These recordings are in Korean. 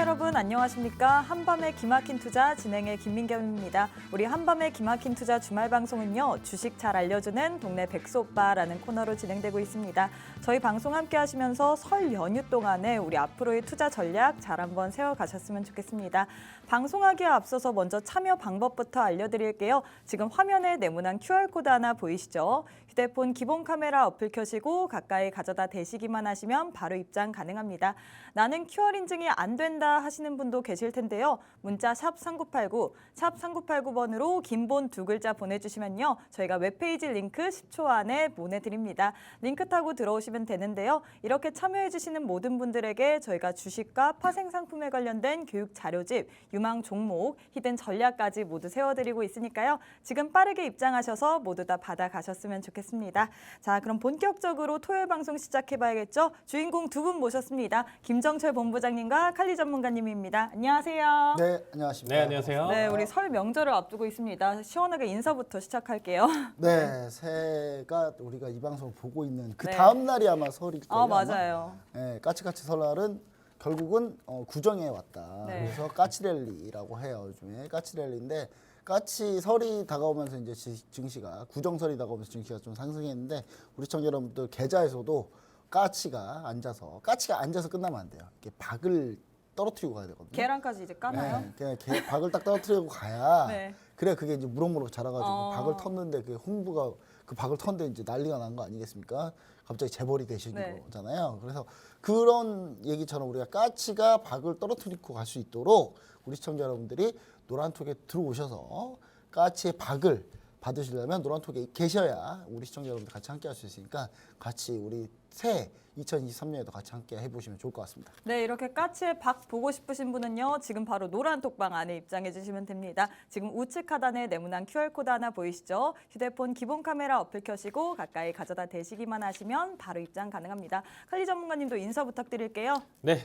여러분 안녕하십니까? 한밤의 기막힌 투자 진행의 김민경입니다. 우리 한밤의 기막힌 투자 주말 방송은요. 주식 잘 알려주는 동네 백소오빠라는 코너로 진행되고 있습니다. 저희 방송 함께 하시면서 설 연휴 동안에 우리 앞으로의 투자 전략 잘 한번 세워가셨으면 좋겠습니다. 방송하기에 앞서서 먼저 참여 방법부터 알려드릴게요. 지금 화면에 네모난 QR코드 하나 보이시죠? 휴대폰 기본 카메라 어플 켜시고 가까이 가져다 대시기만 하시면 바로 입장 가능합니다. 나는 QR 인증이 안 된다 하시는 분도 계실 텐데요. 문자 샵 3989, 샵 3989번으로 긴본 2글자 보내주시면요. 저희가 웹페이지 링크 10초 안에 보내드립니다. 링크 타고 들어오시면 되는데요. 이렇게 참여해주시는 모든 분들에게 저희가 주식과 파생상품에 관련된 교육 자료집, 유망 종목, 히든 전략까지 모두 세워드리고 있으니까요. 지금 빠르게 입장하셔서 모두 다 받아가셨으면 좋겠습니다. 자, 그럼 본격적으로 토요일 방송 시작해봐야겠죠? 주인공 두 분 모셨습니다. 김정철 본부장님과 칼리 전문가님입니다. 안녕하세요. 네, 안녕하십니까. 네, 안녕하세요. 네, 우리 설 명절을 앞두고 있습니다. 시원하게 인사부터 시작할게요. 네, 새해가 우리가 이 방송을 보고 있는 그 네. 다음 날이 아마 설일 거예요. 아, 맞아요. 네, 까치까치 설날은 결국은 구정에 왔다. 네. 그래서 까치랠리라고 해요. 요즘에 까치랠리인데 까치 설이 다가오면서 이제 증시가 구정설이 다가오면서 증시가 좀 상승했는데 우리 시청자 여러분들 계좌에서도 까치가 앉아서 끝나면 안 돼요. 이렇게 박을 떨어뜨리고 가야 되거든요. 계란까지 이제 까나요? 네, 그냥 박을 딱 떨어뜨리고 가야 네. 그래 그게 이제 무럭무럭 자라가지고 박을 텄는데 텄는데 그 홍부가 그 박을 텄는데 이제 난리가 난 거 아니겠습니까? 갑자기 재벌이 되신 네. 거잖아요. 그래서 그런 얘기처럼 우리가 까치가 박을 떨어뜨리고 갈 수 있도록 우리 시청자 여러분들이 노란톡에 들어오셔서 까치의 박을 받으시려면 노란톡에 계셔야 우리 시청자 여러분들 같이 함께 할 수 있으니까 같이 우리 새해 2023년에도 같이 함께 해보시면 좋을 것 같습니다. 네, 이렇게 까치의 박 보고 싶으신 분은요. 지금 바로 노란 톡방 안에 입장해 주시면 됩니다. 지금 우측 하단에 네모난 QR코드 하나 보이시죠? 휴대폰 기본 카메라 어플 켜시고 가까이 가져다 대시기만 하시면 바로 입장 가능합니다. 칼리 전문가님도 인사 부탁드릴게요. 네,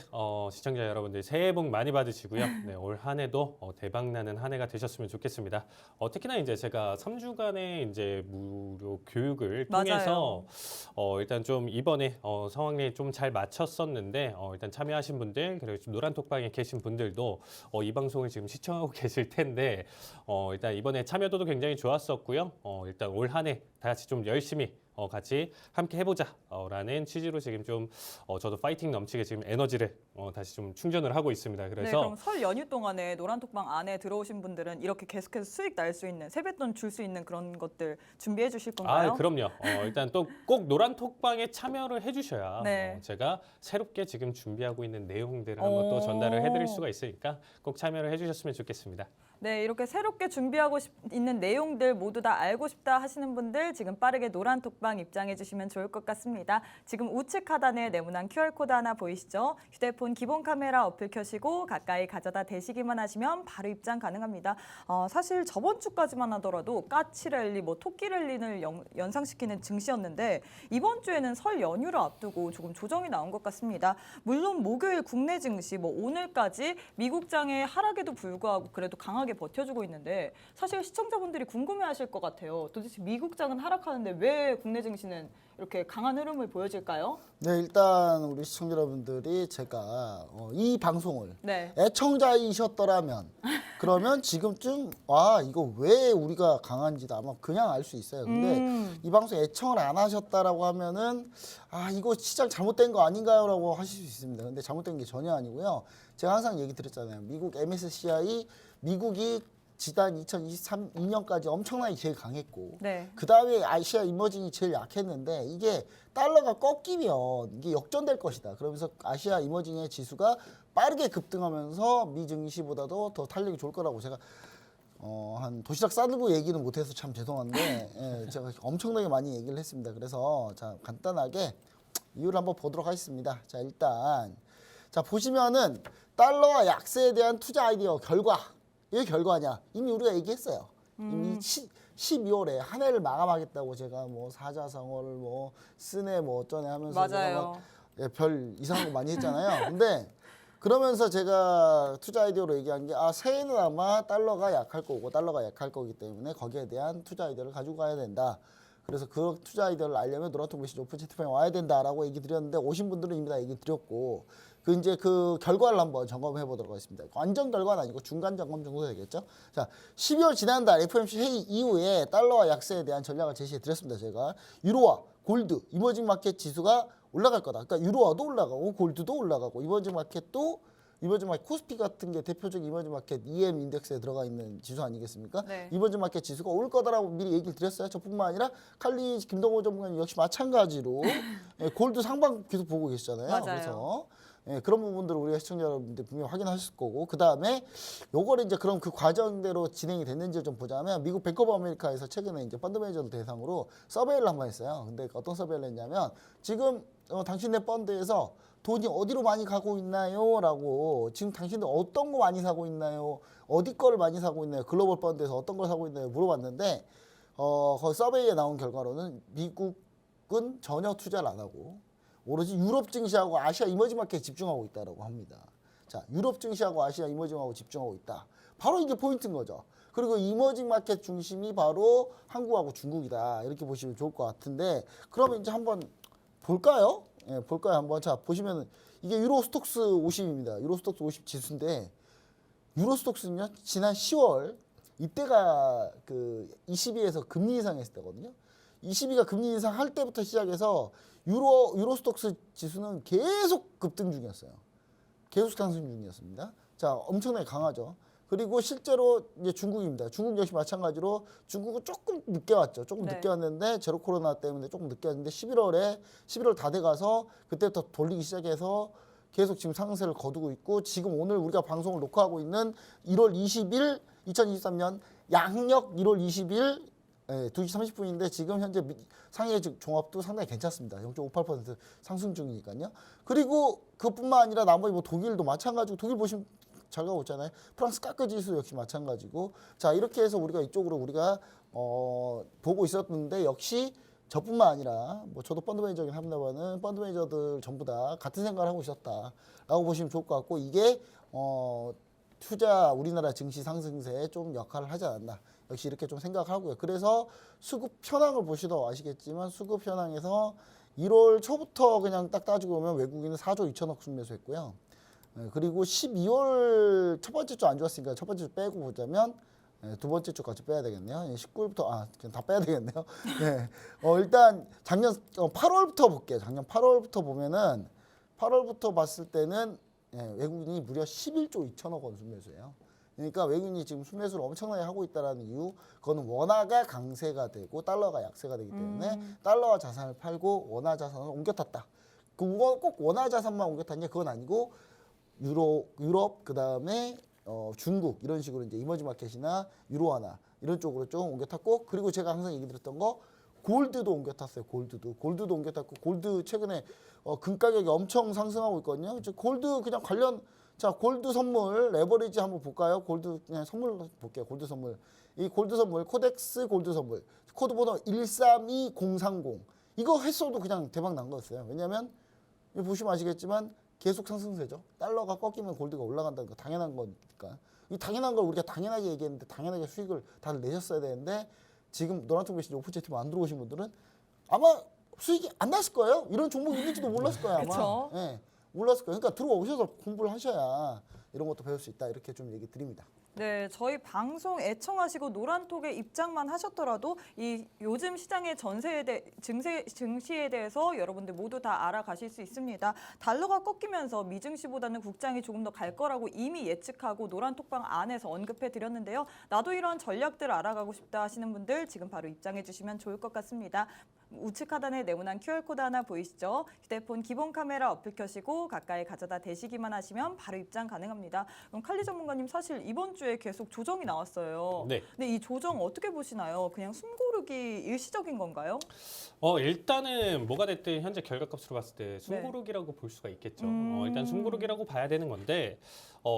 시청자 여러분들 새해 복 많이 받으시고요. 네, 올 한 해도 대박나는 한 해가 되셨으면 좋겠습니다. 특히나 이제 제가 3주간의 이제 무료 교육을 통해서 일단 좀 이번에 상황에 좀 잘 맞췄었는데 일단 참여하신 분들 그리고 지금 노란톡방에 계신 분들도 이 방송을 지금 시청하고 계실 텐데 일단 이번에 참여도도 굉장히 좋았었고요. 일단 올 한 해 다 같이 좀 열심히 같이 함께 해보자라는 취지로 지금 좀 저도 파이팅 넘치게 지금 에너지를 다시 좀 충전을 하고 있습니다. 네, 그래서 그럼 설 연휴 동안에 노란톡방 안에 들어오신 분들은 이렇게 계속해서 수익 날 수 있는 세뱃돈 줄 수 있는 그런 것들 준비해 주실 건가요? 그럼요. 일단 또 꼭 노란톡방에 참여를 해주셔야 네. 제가 새롭게 지금 준비하고 있는 내용들을 한번 또 전달을 해드릴 수가 있으니까 꼭 참여를 해주셨으면 좋겠습니다. 네, 이렇게 새롭게 준비하고 있는 내용들 모두 다 알고 싶다 하시는 분들 지금 빠르게 노란톡방 입장해 주시면 좋을 것 같습니다. 지금 우측 하단에 네모난 QR코드 하나 보이시죠? 휴대폰 기본 카메라 어플 켜시고 가까이 가져다 대시기만 하시면 바로 입장 가능합니다. 사실 저번 주까지만 하더라도 까치랠리, 토끼랠리를 연상시키는 증시였는데 이번 주에는 설 연휴를 앞두고 조금 조정이 나온 것 같습니다. 물론 목요일 국내 증시 오늘까지 미국장의 하락에도 불구하고 그래도 강하게 버텨주고 있는데 사실 시청자분들이 궁금해하실 것 같아요. 도대체 미국장은 하락하는데 왜 국내 증시는 이렇게 강한 흐름을 보여질까요? 네, 일단 우리 시청자 여러분들이 제가 이 방송을 네. 애청자이셨더라면 그러면 지금쯤 이거 왜 우리가 강한지도 아마 그냥 알 수 있어요. 근데 이 방송 애청을 안 하셨다라고 하면은 이거 시장 잘못된 거 아닌가요라고 하실 수 있습니다. 근데 잘못된 게 전혀 아니고요. 제가 항상 얘기 드렸잖아요. 미국 MSCI 미국이 지난 2023년까지 엄청나게 제일 강했고 네. 그 다음에 아시아 이머징이 제일 약했는데 이게 달러가 꺾이면 이게 역전될 것이다. 그러면서 아시아 이머징의 지수가 빠르게 급등하면서 미 증시보다도 더 탄력이 좋을 거라고 제가 한 도시락 싸들고 얘기는 못해서 참 죄송한데 제가 엄청나게 많이 얘기를 했습니다. 그래서 자 간단하게 이유를 한번 보도록 하겠습니다. 자 일단 자 보시면은 달러와 약세에 대한 투자 아이디어 결과 이게 결과냐? 이미 우리가 얘기했어요. 이미 12월에 한 해를 마감하겠다고 제가 사자성어를 쓰네 어쩌네 하면서 맞아요. 제가 별 이상한 거 많이 했잖아요. 근데 그러면서 제가 투자 아이디어로 얘기한 게 새해는 아마 달러가 약할 거고 달러가 약할 거기 때문에 거기에 대한 투자 아이디어를 가지고 가야 된다. 그래서 그 투자 아이디어를 알려면 노란통 메시지 오픈 채팅방에 와야 된다라고 얘기 드렸는데 오신 분들은 이미 다 얘기 드렸고 이제 그 결과를 한번 점검해 보도록 하겠습니다. 완전 결과는 아니고 중간 점검 정도 되겠죠. 자, 12월 지난달 FOMC 회의 이후에 달러와 약세에 대한 전략을 제시해 드렸습니다. 제가 유로화, 골드, 이머징 마켓 지수가 올라갈 거다. 그러니까 유로화도 올라가고 골드도 올라가고 이머징 마켓 코스피 같은 게 대표적인 이머징 마켓 EM 인덱스에 들어가 있는 지수 아니겠습니까? 네. 이머징 마켓 지수가 올 거다라고 미리 얘기를 드렸어요. 저뿐만 아니라 칼리 김동호 전문가님 역시 마찬가지로 예, 골드 상방 계속 보고 계시잖아요. 맞아요. 그래서 예, 그런 부분들을 우리가 시청자 여러분들 분명히 확인하실 거고 그 다음에 요거를 이제 그럼 그 과정대로 진행이 됐는지를 좀 보자면 미국 뱅크 오브 아메리카에서 최근에 이제 펀드 매니저들 대상으로 서베이를 한번 했어요. 근데 어떤 서베이를 했냐면 지금 당신네 펀드에서 돈이 어디로 많이 가고 있나요? 라고 지금 당신들 어떤 거 많이 사고 있나요? 어디 거를 많이 사고 있나요? 글로벌 펀드에서 어떤 걸 사고 있나요? 물어봤는데 거기 서베이에 나온 결과로는 미국은 전혀 투자를 안 하고 오로지 유럽 증시하고 아시아 이머징 마켓에 집중하고 있다라고 합니다. 자, 유럽 증시하고 아시아 이머징하고 집중하고 있다. 바로 이게 포인트인 거죠. 그리고 이머징 마켓 중심이 바로 한국하고 중국이다. 이렇게 보시면 좋을 것 같은데 그러면 이제 한번 볼까요? 예, 볼까요? 한번. 자, 보시면은 이게 유로스톡스 50입니다. 유로스톡스 50 지수인데 유로스톡스는요. 지난 10월 이때가 그 22에서 금리 인상했을 때거든요. 22가 금리 인상할 때부터 시작해서 유로스톡스 지수는 계속 급등 중이었어요. 계속 상승 중이었습니다. 자, 엄청나게 강하죠. 그리고 실제로 이제 중국입니다. 중국 역시 마찬가지로 중국은 조금 늦게 왔죠. 조금 네. 늦게 왔는데 제로 코로나 때문에 조금 늦게 왔는데 11월 다 돼가서 그때부터 돌리기 시작해서 계속 지금 상승세를 거두고 있고 지금 오늘 우리가 방송을 녹화하고 있는 1월 20일 2023년 양력 1월 20일 2시 30분인데 지금 현재 상해 종합도 상당히 괜찮습니다. 0.58% 상승 중이니까요. 그리고 그뿐만 아니라 나머지 뭐 독일도 마찬가지고 독일 보시면 잘 가고 있잖아요. 프랑스 까크 지수 역시 마찬가지고 자 이렇게 해서 우리가 이쪽으로 우리가 보고 있었는데 역시 저뿐만 아니라 뭐 저도 펀드 매니저긴 합니다만은 펀드 매니저들 전부 다 같은 생각을 하고 있었다라고 보시면 좋을 것 같고 이게 투자 우리나라 증시 상승세에 좀 역할을 하지 않았나. 역시 이렇게 좀 생각하고요. 그래서 수급 현황을 보시도 아시겠지만 수급 현황에서 1월 초부터 그냥 딱 따지고 보면 외국인은 4조 2천억 순매수했고요. 그리고 12월 첫 번째 주 안 좋았으니까 첫 번째 주 빼고 보자면 두 번째 주 같이 빼야 되겠네요. 19일부터 그냥 다 빼야 되겠네요. 네. 일단 작년 8월부터 볼게요. 작년 8월부터 보면은 8월부터 봤을 때는 외국인이 무려 11조 2천억 원 순매수예요. 그러니까 외국인이 지금 순매수를 엄청나게 하고 있다는 이유, 그거는 원화가 강세가 되고 달러가 약세가 되기 때문에 달러와 자산을 팔고 원화 자산을 옮겨 탔다. 그거 꼭 원화 자산만 옮겨 탔냐? 그건 아니고 유럽 그다음에 중국 이런 식으로 이제 이머징 마켓이나 유로화나 이런 쪽으로 좀 옮겨 탔고 그리고 제가 항상 얘기 드렸던 거 골드도 옮겨 탔어요. 골드도 옮겨 탔고 골드 최근에 금 가격이 엄청 상승하고 있거든요. 골드 그냥 관련 자, 골드 선물 레버리지 한번 볼까요? 골드 그냥 선물 볼게요. 골드 선물. 이 골드 선물 코덱스 골드 선물. 코드 번호 132030. 이거 했어도 그냥 대박 난 거였어요. 왜냐면 보시면 아시겠지만 계속 상승세죠. 달러가 꺾이면 골드가 올라간다는 거 당연한 거니까. 이 당연한 걸 우리가 당연하게 얘기했는데 당연하게 수익을 다들 내셨어야 되는데 지금 노란통 메시지 오픈 채팅 안 들어오신 분들은 아마 수익이 안 났을 거예요. 이런 종목이 있는지도 몰랐을 거예요. 아마. 그쵸? 네. 몰랐을 거예요. 그러니까 들어오셔서 공부를 하셔야 이런 것도 배울 수 있다. 이렇게 좀 얘기 드립니다. 네, 저희 방송 애청하시고 노란톡에 입장만 하셨더라도 이 요즘 시장의 증시에 대해서 여러분들 모두 다 알아가실 수 있습니다. 달러가 꺾이면서 미증시보다는 국장이 조금 더 갈 거라고 이미 예측하고 노란톡방 안에서 언급해 드렸는데요. 나도 이런 전략들을 알아가고 싶다 하시는 분들 지금 바로 입장해 주시면 좋을 것 같습니다. 우측 하단에 네모난 QR코드 하나 보이시죠? 휴대폰 기본 카메라 어플 켜시고 가까이 가져다 대시기만 하시면 바로 입장 가능합니다. 그럼 칼리 전문가님 사실 이번 주에 계속 조정이 나왔어요. 네. 근데 이 조정 어떻게 보시나요? 그냥 숨고르기 일시적인 건가요? 일단은 뭐가 됐든 현재 결과값으로 봤을 때 숨고르기라고 볼 수가 있겠죠. 일단 숨고르기라고 봐야 되는 건데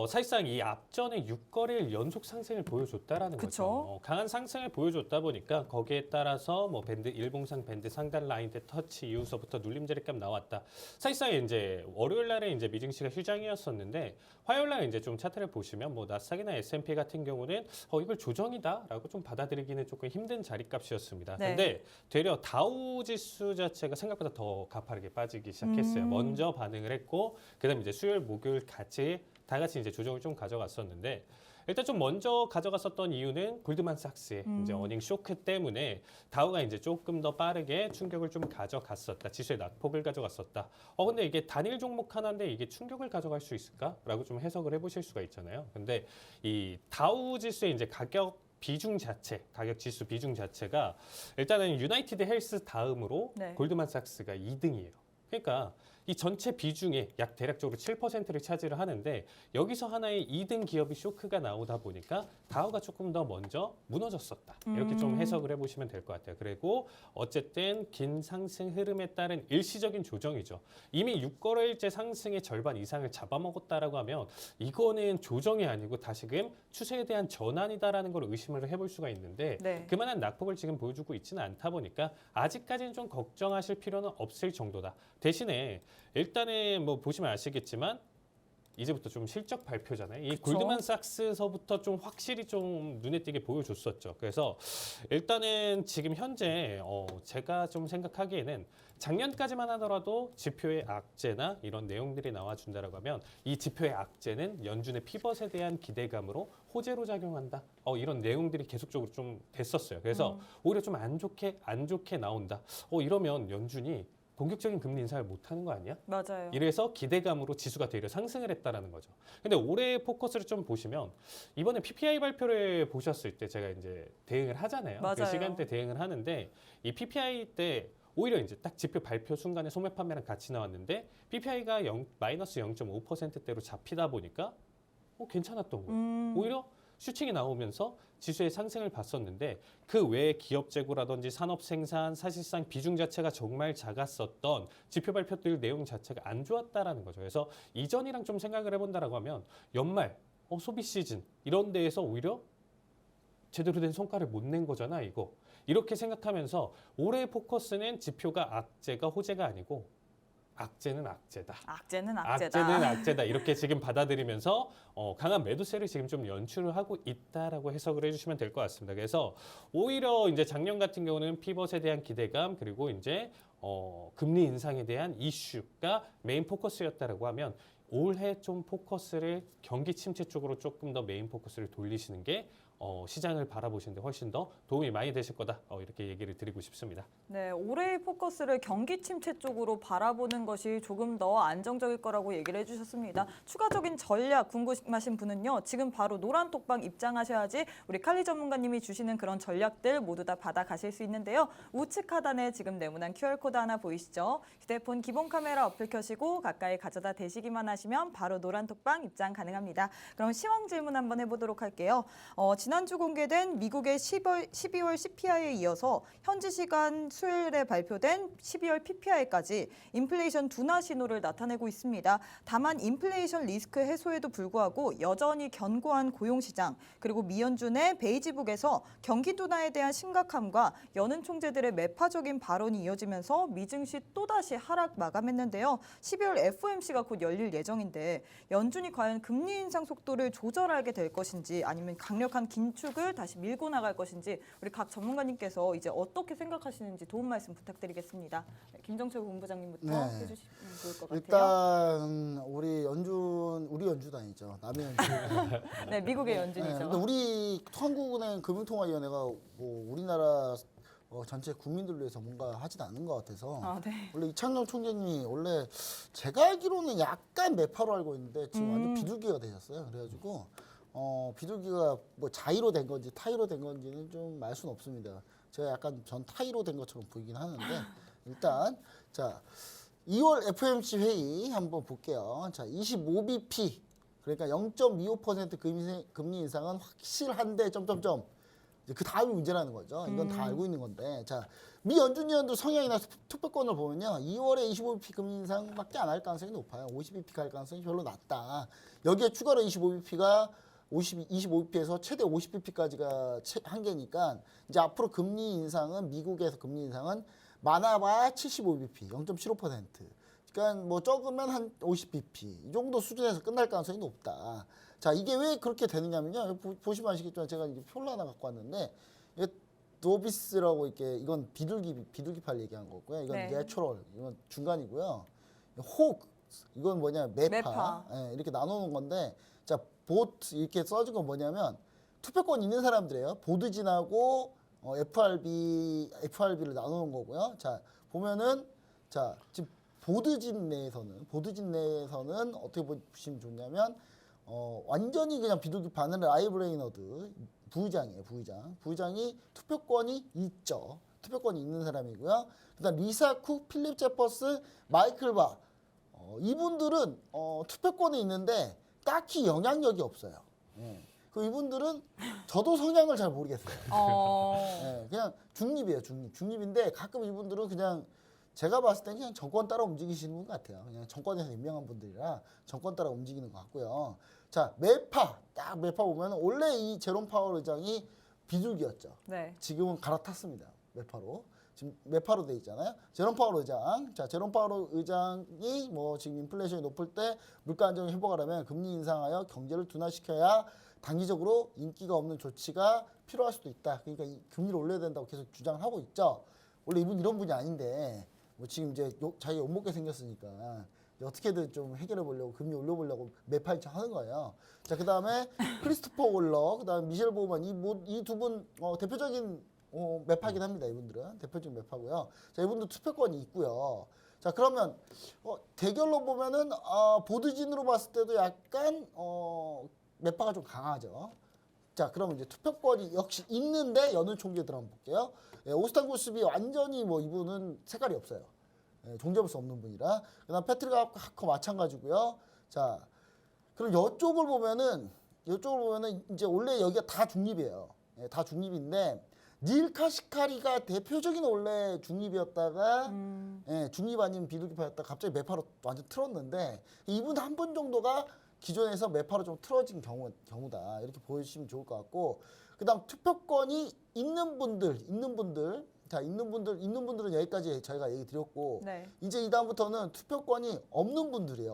사실상 이 앞전에 6거래일 연속 상승을 보여줬다라는 그쵸? 거죠. 강한 상승을 보여줬다 보니까 거기에 따라서 뭐 밴드 일봉상 밴드 상단 라인대 터치 이후서부터 눌림자리값 나왔다. 사실상 이제 월요일 날에 이제 미증시가 휴장이었었는데 화요일 날 이제 좀 차트를 보시면 뭐 나스닥이나 S&P S&P 같은 경우는 이걸 조정이다라고 좀 받아들이기는 조금 힘든 자리값이었습니다. 네. 근데 되려 다우 지수 자체가 생각보다 더 가파르게 빠지기 시작했어요. 먼저 반응을 했고 그다음에 이제 수요일 목요일 다 같이 이제 조정을 좀 가져갔었는데 일단 좀 먼저 가져갔었던 이유는 골드만삭스의 이제 어닝 쇼크 때문에 다우가 이제 조금 더 빠르게 충격을 좀 가져갔었다. 지수의 낙폭을 가져갔었다. 근데 이게 단일 종목 하나인데 이게 충격을 가져갈 수 있을까라고 좀 해석을 해보실 수가 있잖아요. 근데 이 다우 지수의 이제 가격 지수 비중 자체가 일단은 유나이티드 헬스 다음으로 네. 골드만삭스가 2등이에요. 그러니까 이 전체 비중의 약 대략적으로 7%를 차지를 하는데 여기서 하나의 2등 기업이 쇼크가 나오다 보니까 다우가 조금 더 먼저 무너졌었다. 이렇게 좀 해석을 해보시면 될 것 같아요. 그리고 어쨌든 긴 상승 흐름에 따른 일시적인 조정이죠. 이미 6거래일째 상승의 절반 이상을 잡아먹었다라고 하면 이거는 조정이 아니고 다시금 추세에 대한 전환이다라는 걸 의심을 해볼 수가 있는데 네. 그만한 낙폭을 지금 보여주고 있지는 않다 보니까 아직까지는 좀 걱정하실 필요는 없을 정도다. 대신에 일단은 뭐 보시면 아시겠지만 이제부터 좀 실적 발표잖아요. 이 그쵸. 골드만삭스서부터 좀 확실히 좀 눈에 띄게 보여줬었죠. 그래서 일단은 지금 현재 제가 좀 생각하기에는 작년까지만 하더라도 지표의 악재나 이런 내용들이 나와준다라고 하면 이 지표의 악재는 연준의 피벗에 대한 기대감으로 호재로 작용한다. 이런 내용들이 계속적으로 좀 됐었어요. 그래서 오히려 좀 안 좋게 나온다. 이러면 연준이 공격적인 금리 인상을 못하는 거 아니야? 맞아요. 이래서 기대감으로 지수가 되려 상승을 했다라는 거죠. 근데 올해 포커스를 좀 보시면 이번에 PPI 발표를 보셨을 때 제가 이제 대응을 하잖아요. 맞아요. 그 시간대 대응을 하는데 이 PPI 때 오히려 이제 딱 지표 발표 순간에 소매 판매랑 같이 나왔는데 PPI가 마이너스 0.5%대로 잡히다 보니까 괜찮았던 거예요. 오히려 슈팅이 나오면서 지수의 상승을 봤었는데 그 외에 기업 재고라든지 산업 생산 사실상 비중 자체가 정말 작았었던 지표 발표들 내용 자체가 안 좋았다라는 거죠. 그래서 이전이랑 좀 생각을 해본다라고 하면 연말 소비 시즌 이런 데에서 오히려 제대로 된 성과를 못 낸 거잖아 이거. 이렇게 생각하면서 올해의 포커스는 지표가 악재가 호재가 아니고 악재는 악재다. 악재는 악재다. 악재는 악재다. 이렇게 지금 받아들이면서 강한 매도세를 지금 좀 연출을 하고 있다라고 해석을 해주시면 될 것 같습니다. 그래서 오히려 이제 작년 같은 경우는 피벗에 대한 기대감 그리고 이제 금리 인상에 대한 이슈가 메인 포커스였다라고 하면 올해 좀 포커스를 경기 침체 쪽으로 조금 더 메인 포커스를 돌리시는 게 시장을 바라보시는데 훨씬 더 도움이 많이 되실 거다. 이렇게 얘기를 드리고 싶습니다. 네, 올해의 포커스를 경기 침체 쪽으로 바라보는 것이 조금 더 안정적일 거라고 얘기를 해주셨습니다. 추가적인 전략 궁금하신 분은요. 지금 바로 노란 톡방 입장하셔야지 우리 칼리 전문가님이 주시는 그런 전략들 모두 다 받아가실 수 있는데요. 우측 하단에 지금 네모난 QR코드 하나 보이시죠? 휴대폰 기본 카메라 어플 켜시고 가까이 가져다 대시기만 하시면 바로 노란 톡방 입장 가능합니다. 그럼 시황 질문 한번 해보도록 할게요. 지난주 공개된 미국의 12월 CPI에 이어서 현지 시간 수요일에 발표된 12월 PPI까지 인플레이션 둔화 신호를 나타내고 있습니다. 다만 인플레이션 리스크 해소에도 불구하고 여전히 견고한 고용시장 그리고 미연준의 베이지북에서 경기 둔화에 대한 심각함과 연은 총재들의 매파적인 발언이 이어지면서 미증시 또다시 하락 마감했는데요. 12월 FOMC가 곧 열릴 예정인데 연준이 과연 금리 인상 속도를 조절하게 될 것인지 아니면 강력한 긴축을 다시 밀고 나갈 것인지 우리 각 전문가님께서 이제 어떻게 생각하시는지 도움 말씀 부탁드리겠습니다. 네, 김정철 본부장님부터 네. 해주시면 좋을 것 같아요. 일단 우리 연준 아니죠. 남의 연준. 네, 미국의 연준이죠. 근데 우리 한국은행 금융통화위원회가 뭐 우리나라 전체 국민들을 위해서 뭔가 하진 않는 것 같아서 네. 원래 이창용 총재님이 원래 제가 알기로는 약간 매파로 알고 있는데 지금 완전 비둘기가 되셨어요. 그래가지고 비둘기가 뭐 자의로 된 건지 타의로 된 건지는 좀 알 수는 없습니다. 제가 약간 전 타의로 된 것처럼 보이긴 하는데 일단 자 2월 FOMC 회의 한번 볼게요. 자 25bp 그러니까 0.25% 금리 인상은 확실한데 점점점 이제 그 다음이 문제라는 거죠. 이건 다 알고 있는 건데 자 미 연준 위원도 성향이나 투표권을 보면요 2월에 25bp 금리 인상밖에 안 할 가능성이 높아요. 50bp 갈 가능성이 별로 낮다. 여기에 추가로 25bp가 25bp에서 최대 50bp까지가 한계니까 이제 앞으로 금리 인상은 미국에서 금리 인상은 많아봐야 75bp, 0.75%. 그러니까 뭐 적으면 한 50bp 이 정도 수준에서 끝날 가능성이 높다. 자, 이게 왜 그렇게 되느냐면요. 보시면 아시겠지만 제가 이제 표를 하나 갖고 왔는데 이게 도비스라고 이렇게 이건 비둘기팔 얘기한 거고요. 이건 네. 내추럴, 이건 중간이고요. 혹 이건 뭐냐 매파. 예, 이렇게 나누는 건데 자, 보트 이렇게 써진 건 뭐냐면 투표권 있는 사람들이에요. 보드진하고 FRB를 나누는 거고요. 자, 보면은 자, 지금 보드진 내에서는 어떻게 보시면 좋냐면 완전히 그냥 비둘기 반을 아이브레이너드 부의장이에요. 부의장이 투표권이 있죠. 투표권이 있는 사람이고요. 그다음 리사 쿡, 필립 제퍼스, 마이클 바 이분들은 투표권이 있는데 딱히 영향력이 없어요. 예. 그 이분들은 저도 성향을 잘 모르겠어요. 예, 그냥 중립이에요. 중립인데 가끔 이분들은 그냥 제가 봤을 때 그냥 정권 따라 움직이시는 분 같아요. 그냥 정권에서 임명한 분들이라 정권 따라 움직이는 것 같고요. 자, 매파 보면 원래 이 제롬 파월 의장이 비둘기였죠. 네. 지금은 갈아탔습니다. 매파로. 지금 매파로 돼 있잖아요. 제롬 파월 의장. 자, 제롬 파월 의장이 뭐 지금 인플레이션이 높을 때 물가 안정을 회복하려면 금리 인상하여 경제를 둔화시켜야 단기적으로 인기가 없는 조치가 필요할 수도 있다. 그러니까 이 금리를 올려야 된다고 계속 주장을 하고 있죠. 원래 이분 이런 분이 아닌데 뭐 지금 이제 자기가 욕먹게 생겼으니까 이제 어떻게든 좀 해결해 보려고 금리 올려보려고 매파이차 하는 거예요. 자, 그다음에 크리스토퍼 월러, 그다음에 미셸 보우만 이 두 분 대표적인 매파긴 합니다. 이분들은 대표적인 매파고요. 자, 이분도 투표권이 있고요. 자, 그러면 대결로 보면은 보드진으로 봤을 때도 약간 매파가 좀 강하죠. 자, 그러면 이제 투표권이 역시 있는데 여느 총재 들어가 볼게요. 예, 오스탄 고스비 완전히 뭐 이분은 색깔이 없어요. 예, 종잡을 수 없는 분이라. 그다음 패트릭 하커 마찬가지고요. 자, 그럼 이쪽을 보면은 이제 원래 여기가 다 중립이에요. 예, 다 중립인데 닐 카시카리가 대표적인 원래 중립이었다가 예, 중립 아닌 비둘기파였다가 갑자기 매파로 완전 틀었는데 이분 한 분 정도가 기존에서 매파로 좀 틀어진 경우다 이렇게 보시면 좋을 것 같고 그다음 투표권이 있는 분들 자 있는 분들은 여기까지 저희가 얘기 드렸고 네. 이제 이 다음부터는 투표권이 없는 분들이에요.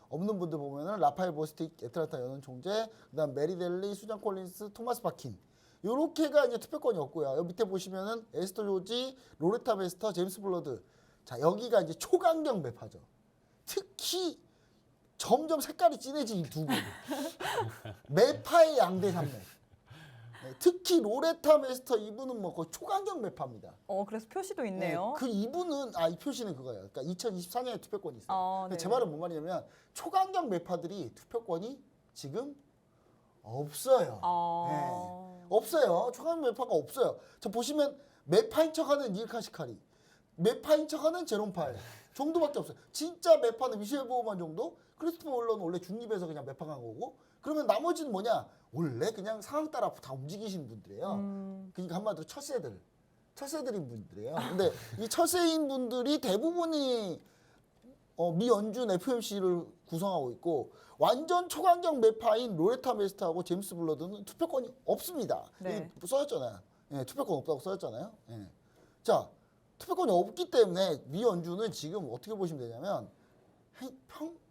없는 분들 보면은 라파엘 보스틱 애틀란타 연은 총재 그다음 메리 델리 수잔 콜린스 토마스 바킨 요렇게가 이제 투표권이 없고요. 여기 밑에 보시면은 에스터 조지 로레타 베스터 제임스 블러드 자 여기가 이제 초강경 매파죠. 특히 점점 색깔이 진해진 이 두 분. 매파의 양대 산맥. 네, 특히 로레타 메스터 이분은 뭐 거의 초강경 매파입니다. 그래서 표시도 있네요. 네, 그 이분은 이 표시는 그거예요. 그러니까 2024년에 투표권이 있어요. 근데 네. 제 말은 뭔 말이냐면 초강경 매파들이 투표권이 지금 없어요. 네, 없어요. 초강경 매파가 없어요. 저 보시면 매파인 척하는 닐 카시카리, 매파인 척하는 제롬 파웰 정도밖에 없어요. 진짜 매파는 미셸 보우만 정도? 크리스토퍼 월러는 원래 중립에서 그냥 매파 간 거고 그러면 나머지는 뭐냐? 원래 그냥 상황 따라 다 움직이시는 분들이에요. 그러니까 한마디로 철새들인 분들이에요. 근데 이 철새인 분들이 대부분이 미연준 FMC를 구성하고 있고 완전 초강경 매파인 로레타 메스터하고 제임스 블러드는 투표권이 없습니다. 네. 써였잖아요. 예, 투표권 없다고 써였잖아요. 예. 자, 투표권이 없기 때문에 미연준은 지금 어떻게 보시면 되냐면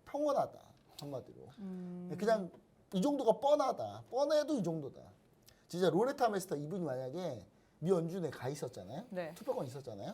평온하다 한마디로. 그냥 이 정도가 뻔해도 이 정도다. 진짜 로레타 메스터 이분이 만약에 미연준에 가 있었잖아요. 네. 투표권 있었잖아요.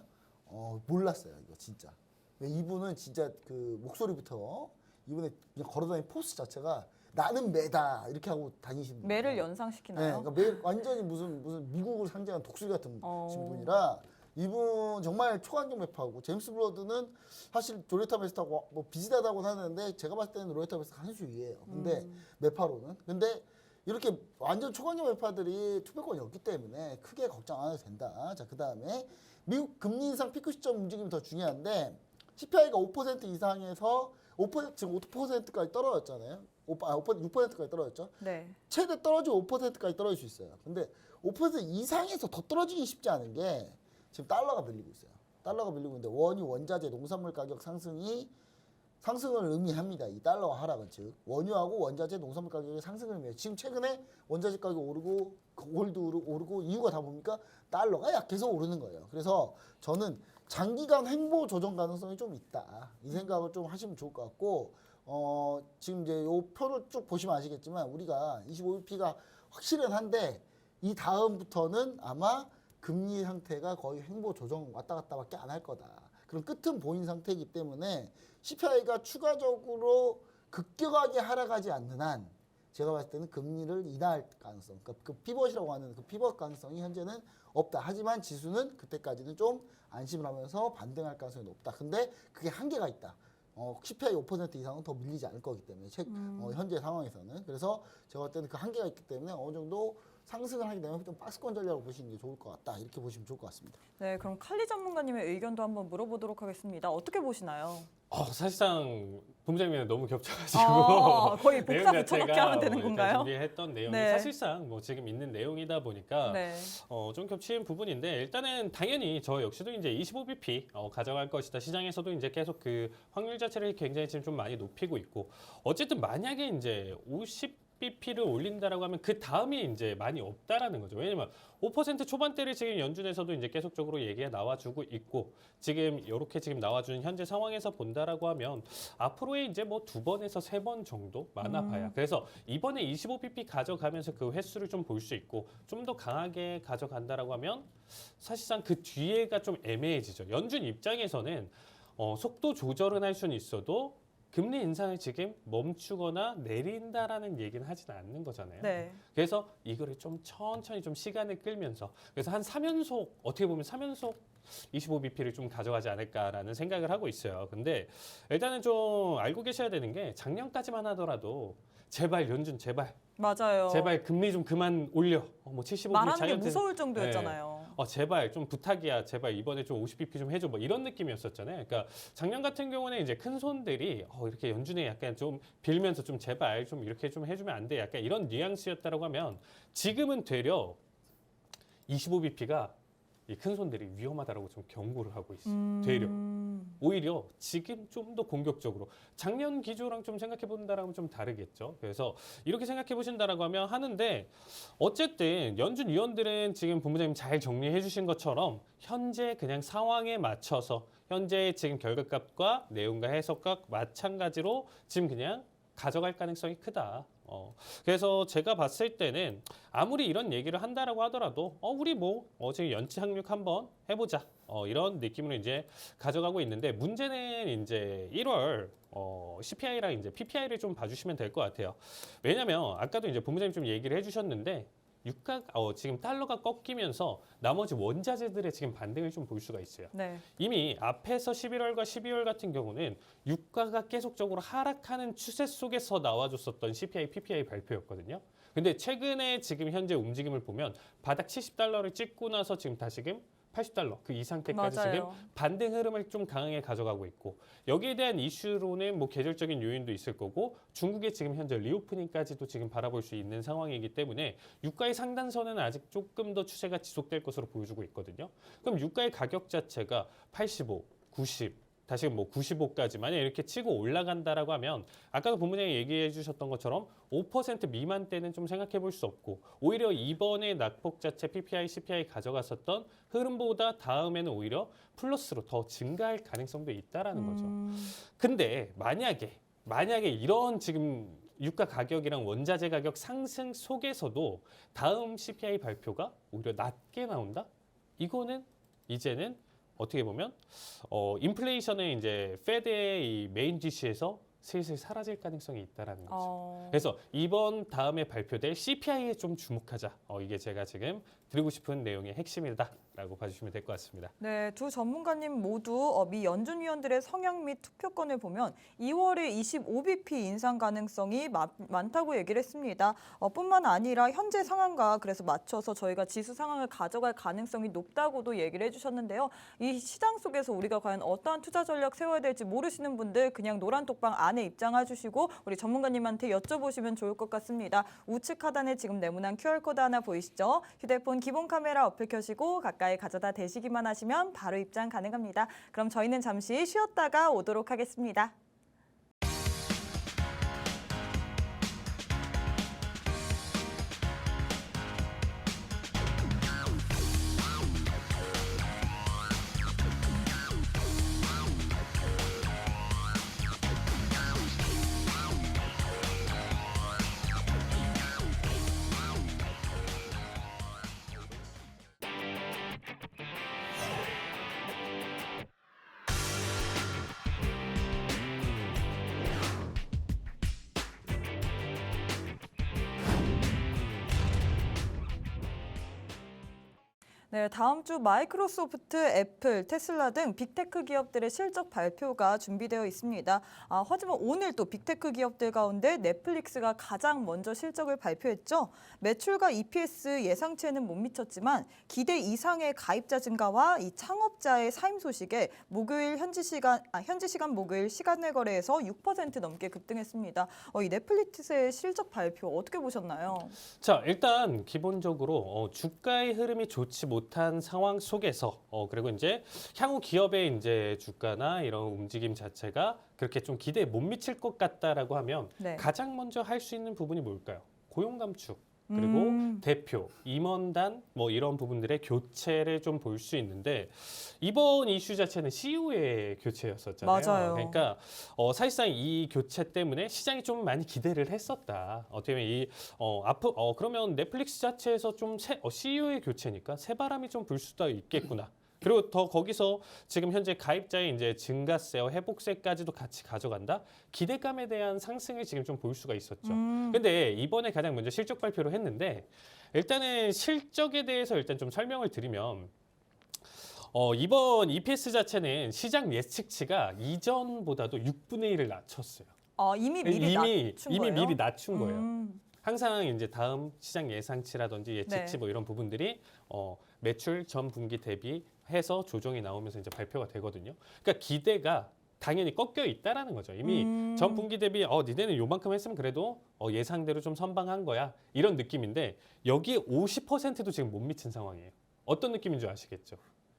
몰랐어요 이거 진짜. 왜 이분은 진짜 그 목소리부터 이분의 그냥 걸어다니는 포스 자체가 나는 매다 이렇게 하고 다니시는 분이에요. 매를 네, 연상시키나요? 그러니까 매 완전히 무슨 미국을 상징하는 독수리 같은 분이라 이분 정말 초강경 매파고 제임스 블러드는 사실 로레타 메스터하고 뭐 비슷하다고 하는데 제가 봤을 때는 로레타 메스터가 한 수 위에요. 근데 매파로는 근데 이렇게 완전 초강경 매파들이 투표권이 없기 때문에 크게 걱정 안 해도 된다. 자, 그다음에 미국 금리 인상 피크 시점 움직임이 더 중요한데 CPI가 5% 이상에서 5% 지금 5%까지 떨어졌잖아요. 6%까지 떨어졌죠. 네. 최대 떨어지고 5%까지 떨어질 수 있어요. 근데 5% 이상에서 더 떨어지기 쉽지 않은 게 지금 달러가 밀리고 있어요. 달러가 밀리고 있는데 원유, 원자재, 농산물 가격 상승을 의미합니다. 이 달러와 하락은 즉 원유하고 원자재, 농산물 가격의 상승을 의미해요. 지금 최근에 원자재 가격 오르고 골드 오르고 이유가 다 뭡니까? 달러가 약해서 오르는 거예요. 그래서 저는 장기간 횡보 조정 가능성이 좀 있다. 이 생각을 좀 하시면 좋을 것 같고 지금 이제 요 표를 쭉 보시면 아시겠지만 우리가 25bp가 확실은 한데 이 다음부터는 아마 금리 상태가 거의 횡보 조정 왔다 갔다밖에 안 할 거다. 그런 끝은 보인 상태이기 때문에 CPI가 추가적으로 급격하게 하락하지 않는 한 제가 봤을 때는 금리를 인하할 가능성, 그러니까 그 피벗이라고 하는 그 피벗 가능성이 현재는 없다. 하지만 지수는 그때까지는 좀 안심을 하면서 반등할 가능성이 높다. 근데 그게 한계가 있다. CPI 5% 이상은 더 밀리지 않을 거기 때문에 현재 상황에서는. 그래서 제가 볼 때는 그 한계가 있기 때문에 어느 정도 상승을 하게 되면 좀 박스권 전략으로 보시는 게 좋을 것 같다. 이렇게 보시면 좋을 것 같습니다. 네, 그럼 칼리 전문가님의 의견도 한번 물어보도록 하겠습니다. 어떻게 보시나요? 사실상 본부장님이랑 너무 겹쳐가지고 거의 복사 내용 붙여넣기 자체가 하면 되는 건가요? 준비했던 내용이 네. 사실상 뭐 지금 있는 내용이다 보니까 네. 좀 겹치는 부분인데 일단은 당연히 저 역시도 이제 25bp 가져갈 것이다. 시장에서도 이제 계속 그 확률 자체를 굉장히 지금 좀 많이 높이고 있고 어쨌든 만약에 이제 50bp를 올린다라고 하면 그 다음이 이제 많이 없다라는 거죠. 왜냐면 5% 초반대를 지금 연준에서도 이제 계속적으로 얘기가 나와주고 있고 지금 이렇게 지금 나와주는 현재 상황에서 본다라고 하면 앞으로의 이제 뭐 2번에서 3번 정도 많아봐야. 그래서 이번에 25bp 가져가면서 그 횟수를 좀 볼 수 있고 좀 더 강하게 가져간다라고 하면 사실상 그 뒤에가 좀 애매해지죠. 연준 입장에서는 속도 조절은 할 수는 있어도 금리 인상을 지금 멈추거나 내린다라는 얘기는 하지는 않는 거잖아요. 네. 그래서 이거를 좀 천천히 좀 시간을 끌면서 그래서 한 3연속 어떻게 보면 3연속 25bp를 좀 가져가지 않을까라는 생각을 하고 있어요. 근데 일단은 좀 알고 계셔야 되는 게 작년까지만 하더라도 제발 연준 제발 맞아요. 제발 금리 좀 그만 올려. 뭐 75bp 말하는 게 무서울 정도였잖아요. 제발 좀 부탁이야. 제발 이번에 좀 50bp 좀 해줘. 뭐 이런 느낌이었었잖아요. 그러니까 작년 같은 경우는 이제 큰 손들이 이렇게 연준에 약간 좀 빌면서 좀 제발 좀 이렇게 좀 해주면 안 돼. 약간 이런 뉘앙스였다라고 하면 지금은 되려 25bp가 이 큰 손들이 위험하다라고 좀 경고를 하고 있어요. 되려. 오히려 지금 좀 더 공격적으로 작년 기조랑 좀 생각해 본다라면 좀 다르겠죠. 그래서 이렇게 생각해 보신다라고 하면 하는데 어쨌든 연준 위원들은 지금 본부장님 잘 정리해 주신 것처럼 현재 그냥 상황에 맞춰서 현재 지금 결과값과 내용과 해석과 마찬가지로 지금 그냥 가져갈 가능성이 크다. 그래서 제가 봤을 때는 아무리 이런 얘기를 한다라고 하더라도 우리 지금 연체 착륙 한번 해보자 이런 느낌으로 이제 가져가고 있는데 문제는 이제 1월 CPI랑 이제 PPI를 좀 봐주시면 될 것 같아요. 왜냐면 아까도 이제 본부장님 좀 얘기를 해주셨는데 유가 지금 달러가 꺾이면서 나머지 원자재들의 지금 반등을 좀 볼 수가 있어요. 네. 이미 앞에서 11월과 12월 같은 경우는 유가가 계속적으로 하락하는 추세 속에서 나와줬었던 CPI, PPI 발표였거든요. 근데 최근에 지금 현재 움직임을 보면 바닥 70달러를 찍고 나서 지금 다시금 80달러 그 이 상태까지 맞아요. 지금 반등 흐름을 좀 강하게 가져가고 있고 여기에 대한 이슈로는 뭐 계절적인 요인도 있을 거고 중국의 지금 현재 리오프닝까지도 지금 바라볼 수 있는 상황이기 때문에 유가의 상단선은 아직 조금 더 추세가 지속될 것으로 보여주고 있거든요. 그럼 유가의 가격 자체가 85, 90 다시 95까지 만약 이렇게 치고 올라간다라고 하면 아까도 본부장이 얘기해 주셨던 것처럼 5% 미만대는 좀 생각해 볼 수 없고 오히려 이번에 낙폭 자체 PPI, CPI 가져갔었던 흐름보다 다음에는 오히려 플러스로 더 증가할 가능성도 있다라는 거죠. 근데 만약에 이런 지금 유가 가격이랑 원자재 가격 상승 속에서도 다음 CPI 발표가 오히려 낮게 나온다? 이거는 이제는 어떻게 보면 인플레이션의 이제 페드의 이 메인 디시에서 슬슬 사라질 가능성이 있다라는 거죠. 그래서 이번 다음에 발표될 CPI에 좀 주목하자. 이게 제가 지금 드리고 싶은 내용의 핵심이다라고 봐주시면 될 것 같습니다. 네, 두 전문가님 모두 미 연준 위원들의 성향 및 투표권을 보면 2월에 25bp 인상 가능성이 많다고 얘기를 했습니다. 뿐만 아니라 현재 상황과 그래서 맞춰서 저희가 지수 상황을 가져갈 가능성이 높다고도 얘기를 해주셨는데요. 이 시장 속에서 우리가 과연 어떠한 투자 전략 세워야 될지 모르시는 분들 그냥 노란 톡방 안에 입장해 주시고 우리 전문가님한테 여쭤보시면 좋을 것 같습니다. 우측 하단에 지금 네모난 QR코드 하나 보이시죠? 휴대폰 기본 카메라 어플 켜시고 가까이 가져다 대시기만 하시면 바로 입장 가능합니다. 그럼 저희는 잠시 쉬었다가 오도록 하겠습니다. 네, 다음 주 마이크로소프트, 애플, 테슬라 등 빅테크 기업들의 실적 발표가 준비되어 있습니다. 하지만 오늘 또 빅테크 기업들 가운데 넷플릭스가 가장 먼저 실적을 발표했죠. 매출과 EPS 예상치에는 못 미쳤지만 기대 이상의 가입자 증가와 이 창업자의 사임 소식에 목요일 현지 시간 목요일 시간내 거래에서 6% 넘게 급등했습니다. 이 넷플릭스의 실적 발표 어떻게 보셨나요? 자, 일단 기본적으로 주가의 흐름이 좋지 못한 상황 속에서 그리고 이제 향후 기업의 이제 주가나 이런 움직임 자체가 그렇게 좀 기대에 못 미칠 것 같다라고 하면 네. 가장 먼저 할 수 있는 부분이 뭘까요? 고용 감축. 그리고 대표, 임원단 뭐 이런 부분들의 교체를 좀 볼 수 있는데 이번 이슈 자체는 CEO의 교체였었잖아요. 맞아요. 그러니까 사실상 이 교체 때문에 시장이 좀 많이 기대를 했었다. 어떻게 보면 그러면 넷플릭스 자체에서 좀 CEO의 교체니까 새바람이 좀 불 수도 있겠구나. 그리고 더 거기서 지금 현재 가입자의 이제 증가세와 회복세까지도 같이 가져간다. 기대감에 대한 상승을 지금 좀 볼 수가 있었죠. 근데 이번에 가장 먼저 실적 발표를 했는데 일단은 실적에 대해서 일단 좀 설명을 드리면 이번 EPS 자체는 시장 예측치가 이전보다도 6분의 1을 낮췄어요. 이미 미리 낮춘 이미 거예요? 미리 낮춘 거예요. 항상 이제 다음 시장 예상치라든지 예측치 네. 뭐 이런 부분들이 매출 전 분기 대비해서 조정이 나오면서 이제 발표가 되거든요. 그러니까 기대가 당연히 꺾여 있다라는 거죠. 이미 전 분기 대비 니네는 요만큼 했으면 그래도 예상대로 좀 선방한 거야. 이런 느낌인데 여기에 50%도 지금 못 미친 상황이에요. 어떤 느낌인 줄 아시겠죠?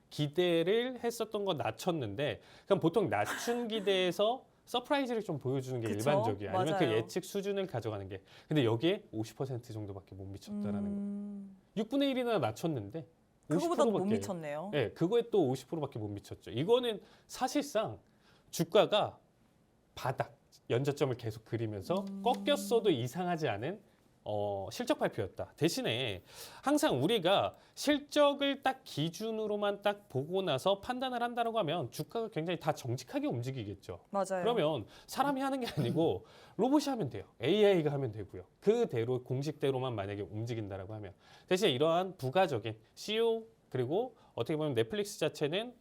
기대를 했었던 거 낮췄는데 그럼 보통 낮춘 기대에서 서프라이즈를 좀 보여주는 게 그쵸? 일반적이에요. 아니면 그 맞아요. 예측 수준을 가져가는 게. 근데 여기에 50% 정도밖에 못 미쳤다라는 거. 6분의 1이나 낮췄는데 그거보다 못 50%밖에. 미쳤네요. 네, 그거에 또 50%밖에 못 미쳤죠. 이거는 사실상 주가가 바닥, 연저점을 계속 그리면서 꺾였어도 이상하지 않은 실적 발표였다. 대신에 항상 우리가 실적을 딱 기준으로만 딱 보고 나서 판단을 한다고 하면 주가가 굉장히 다 정직하게 움직이겠죠. 맞아요. 그러면 사람이 하는 게 아니고 로봇이 하면 돼요. AI가 하면 되고요. 그대로 공식대로만 만약에 움직인다라고 하면 대신에 이러한 부가적인 CEO 그리고 어떻게 보면 넷플릭스 자체는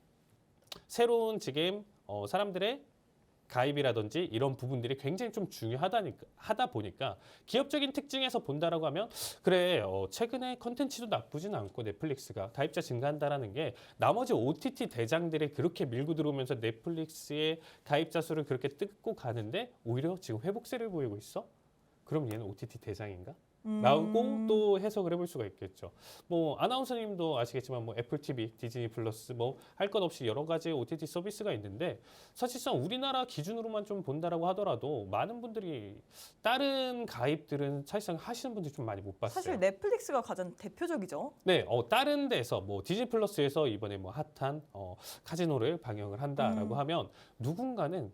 새로운 지금 사람들의 가입이라든지 이런 부분들이 굉장히 좀 하다 보니까 기업적인 특징에서 본다라고 하면 그래 최근에 컨텐츠도 나쁘진 않고 넷플릭스가 가입자 증가한다라는 게 나머지 OTT 대장들이 그렇게 밀고 들어오면서 넷플릭스의 가입자 수를 그렇게 뜯고 가는데 오히려 지금 회복세를 보이고 있어? 그럼 얘는 OTT 대장인가? 라고 또 해석을 해볼 수가 있겠죠. 뭐 아나운서님도 아시겠지만 뭐 애플 TV, 디즈니 플러스 뭐 할 것 없이 여러 가지 OTT 서비스가 있는데 사실상 우리나라 기준으로만 좀 본다라고 하더라도 많은 분들이 다른 가입들은 사실상 하시는 분들이 좀 많이 못 봤어요. 사실 넷플릭스가 가장 대표적이죠. 네, 다른 데서 뭐 디즈니 플러스에서 이번에 뭐 핫한 카지노를 방영을 한다라고 하면 누군가는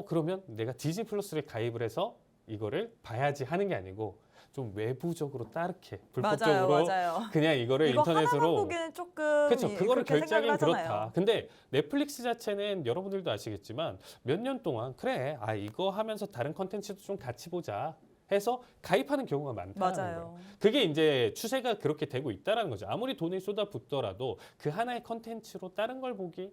그러면 내가 디즈니 플러스를 가입을 해서 이거를 봐야지 하는 게 아니고 좀 외부적으로 따르게 불법적으로 맞아요. 그냥 이거를 이거 하나만 인터넷으로 보기에는 조금 그렇죠. 그거를 그렇게 생각을 결제하기는 하잖아요. 그렇다. 근데 넷플릭스 자체는 여러분들도 아시겠지만 몇 년 동안 그래 이거 하면서 다른 컨텐츠도 좀 같이 보자 해서 가입하는 경우가 많다는 거예요. 맞아요. 그게 이제 추세가 그렇게 되고 있다라는 거죠. 아무리 돈이 쏟아붓더라도 그 하나의 컨텐츠로 다른 걸 보기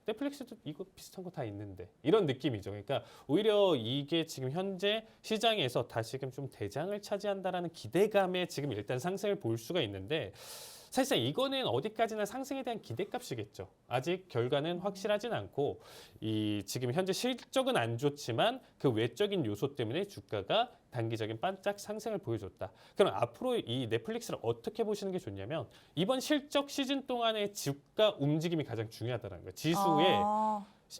넷플릭스도 이거 비슷한 거 다 있는데 이런 느낌이죠. 그러니까 오히려 이게 지금 현재 시장에서 다시금 좀 대장을 차지한다라는 기대감에 지금 일단 상승을 볼 수가 있는데 사실상 이거는 어디까지나 상승에 대한 기대값이겠죠. 아직 결과는 확실하진 않고 이 지금 현재 실적은 안 좋지만 그 외적인 요소 때문에 주가가 단기적인 반짝 상승을 보여줬다. 그럼 앞으로 이 넷플릭스를 어떻게 보시는 게 좋냐면 이번 실적 시즌 동안의 주가 움직임이 가장 중요하다는 거예요. 지수에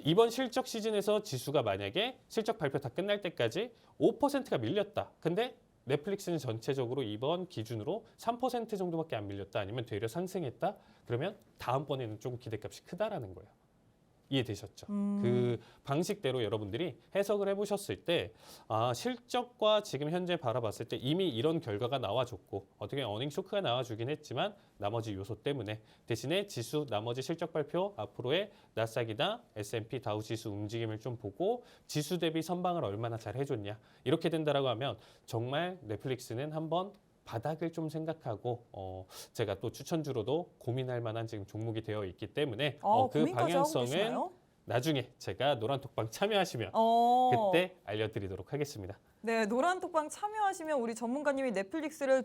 이번 실적 시즌에서 지수가 만약에 실적 발표 다 끝날 때까지 5%가 밀렸다. 근데 넷플릭스는 전체적으로 이번 기준으로 3% 정도밖에 안 밀렸다. 아니면 되려 상승했다. 그러면 다음번에는 조금 기대값이 크다라는 거예요. 이해되셨죠? 그 방식대로 여러분들이 해석을 해보셨을 때 실적과 지금 현재 바라봤을 때 이미 이런 결과가 나와줬고 어떻게 어닝 쇼크가 나와주긴 했지만 나머지 요소 때문에 대신에 지수 나머지 실적 발표 앞으로의 나스닥이나 S&P 다우 지수 움직임을 좀 보고 지수 대비 선방을 얼마나 잘 해줬냐 이렇게 된다라고 하면 정말 넷플릭스는 한번 바닥을 좀 생각하고 제가 또 추천주로도 고민할 만한 지금 종목이 되어 있기 때문에 그 고민까지 하고 방향성은 계시나요? 나중에 제가 노란톡방 참여하시면 그때 알려드리도록 하겠습니다. 네, 노란톡방 참여하시면 우리 전문가님이 넷플릭스를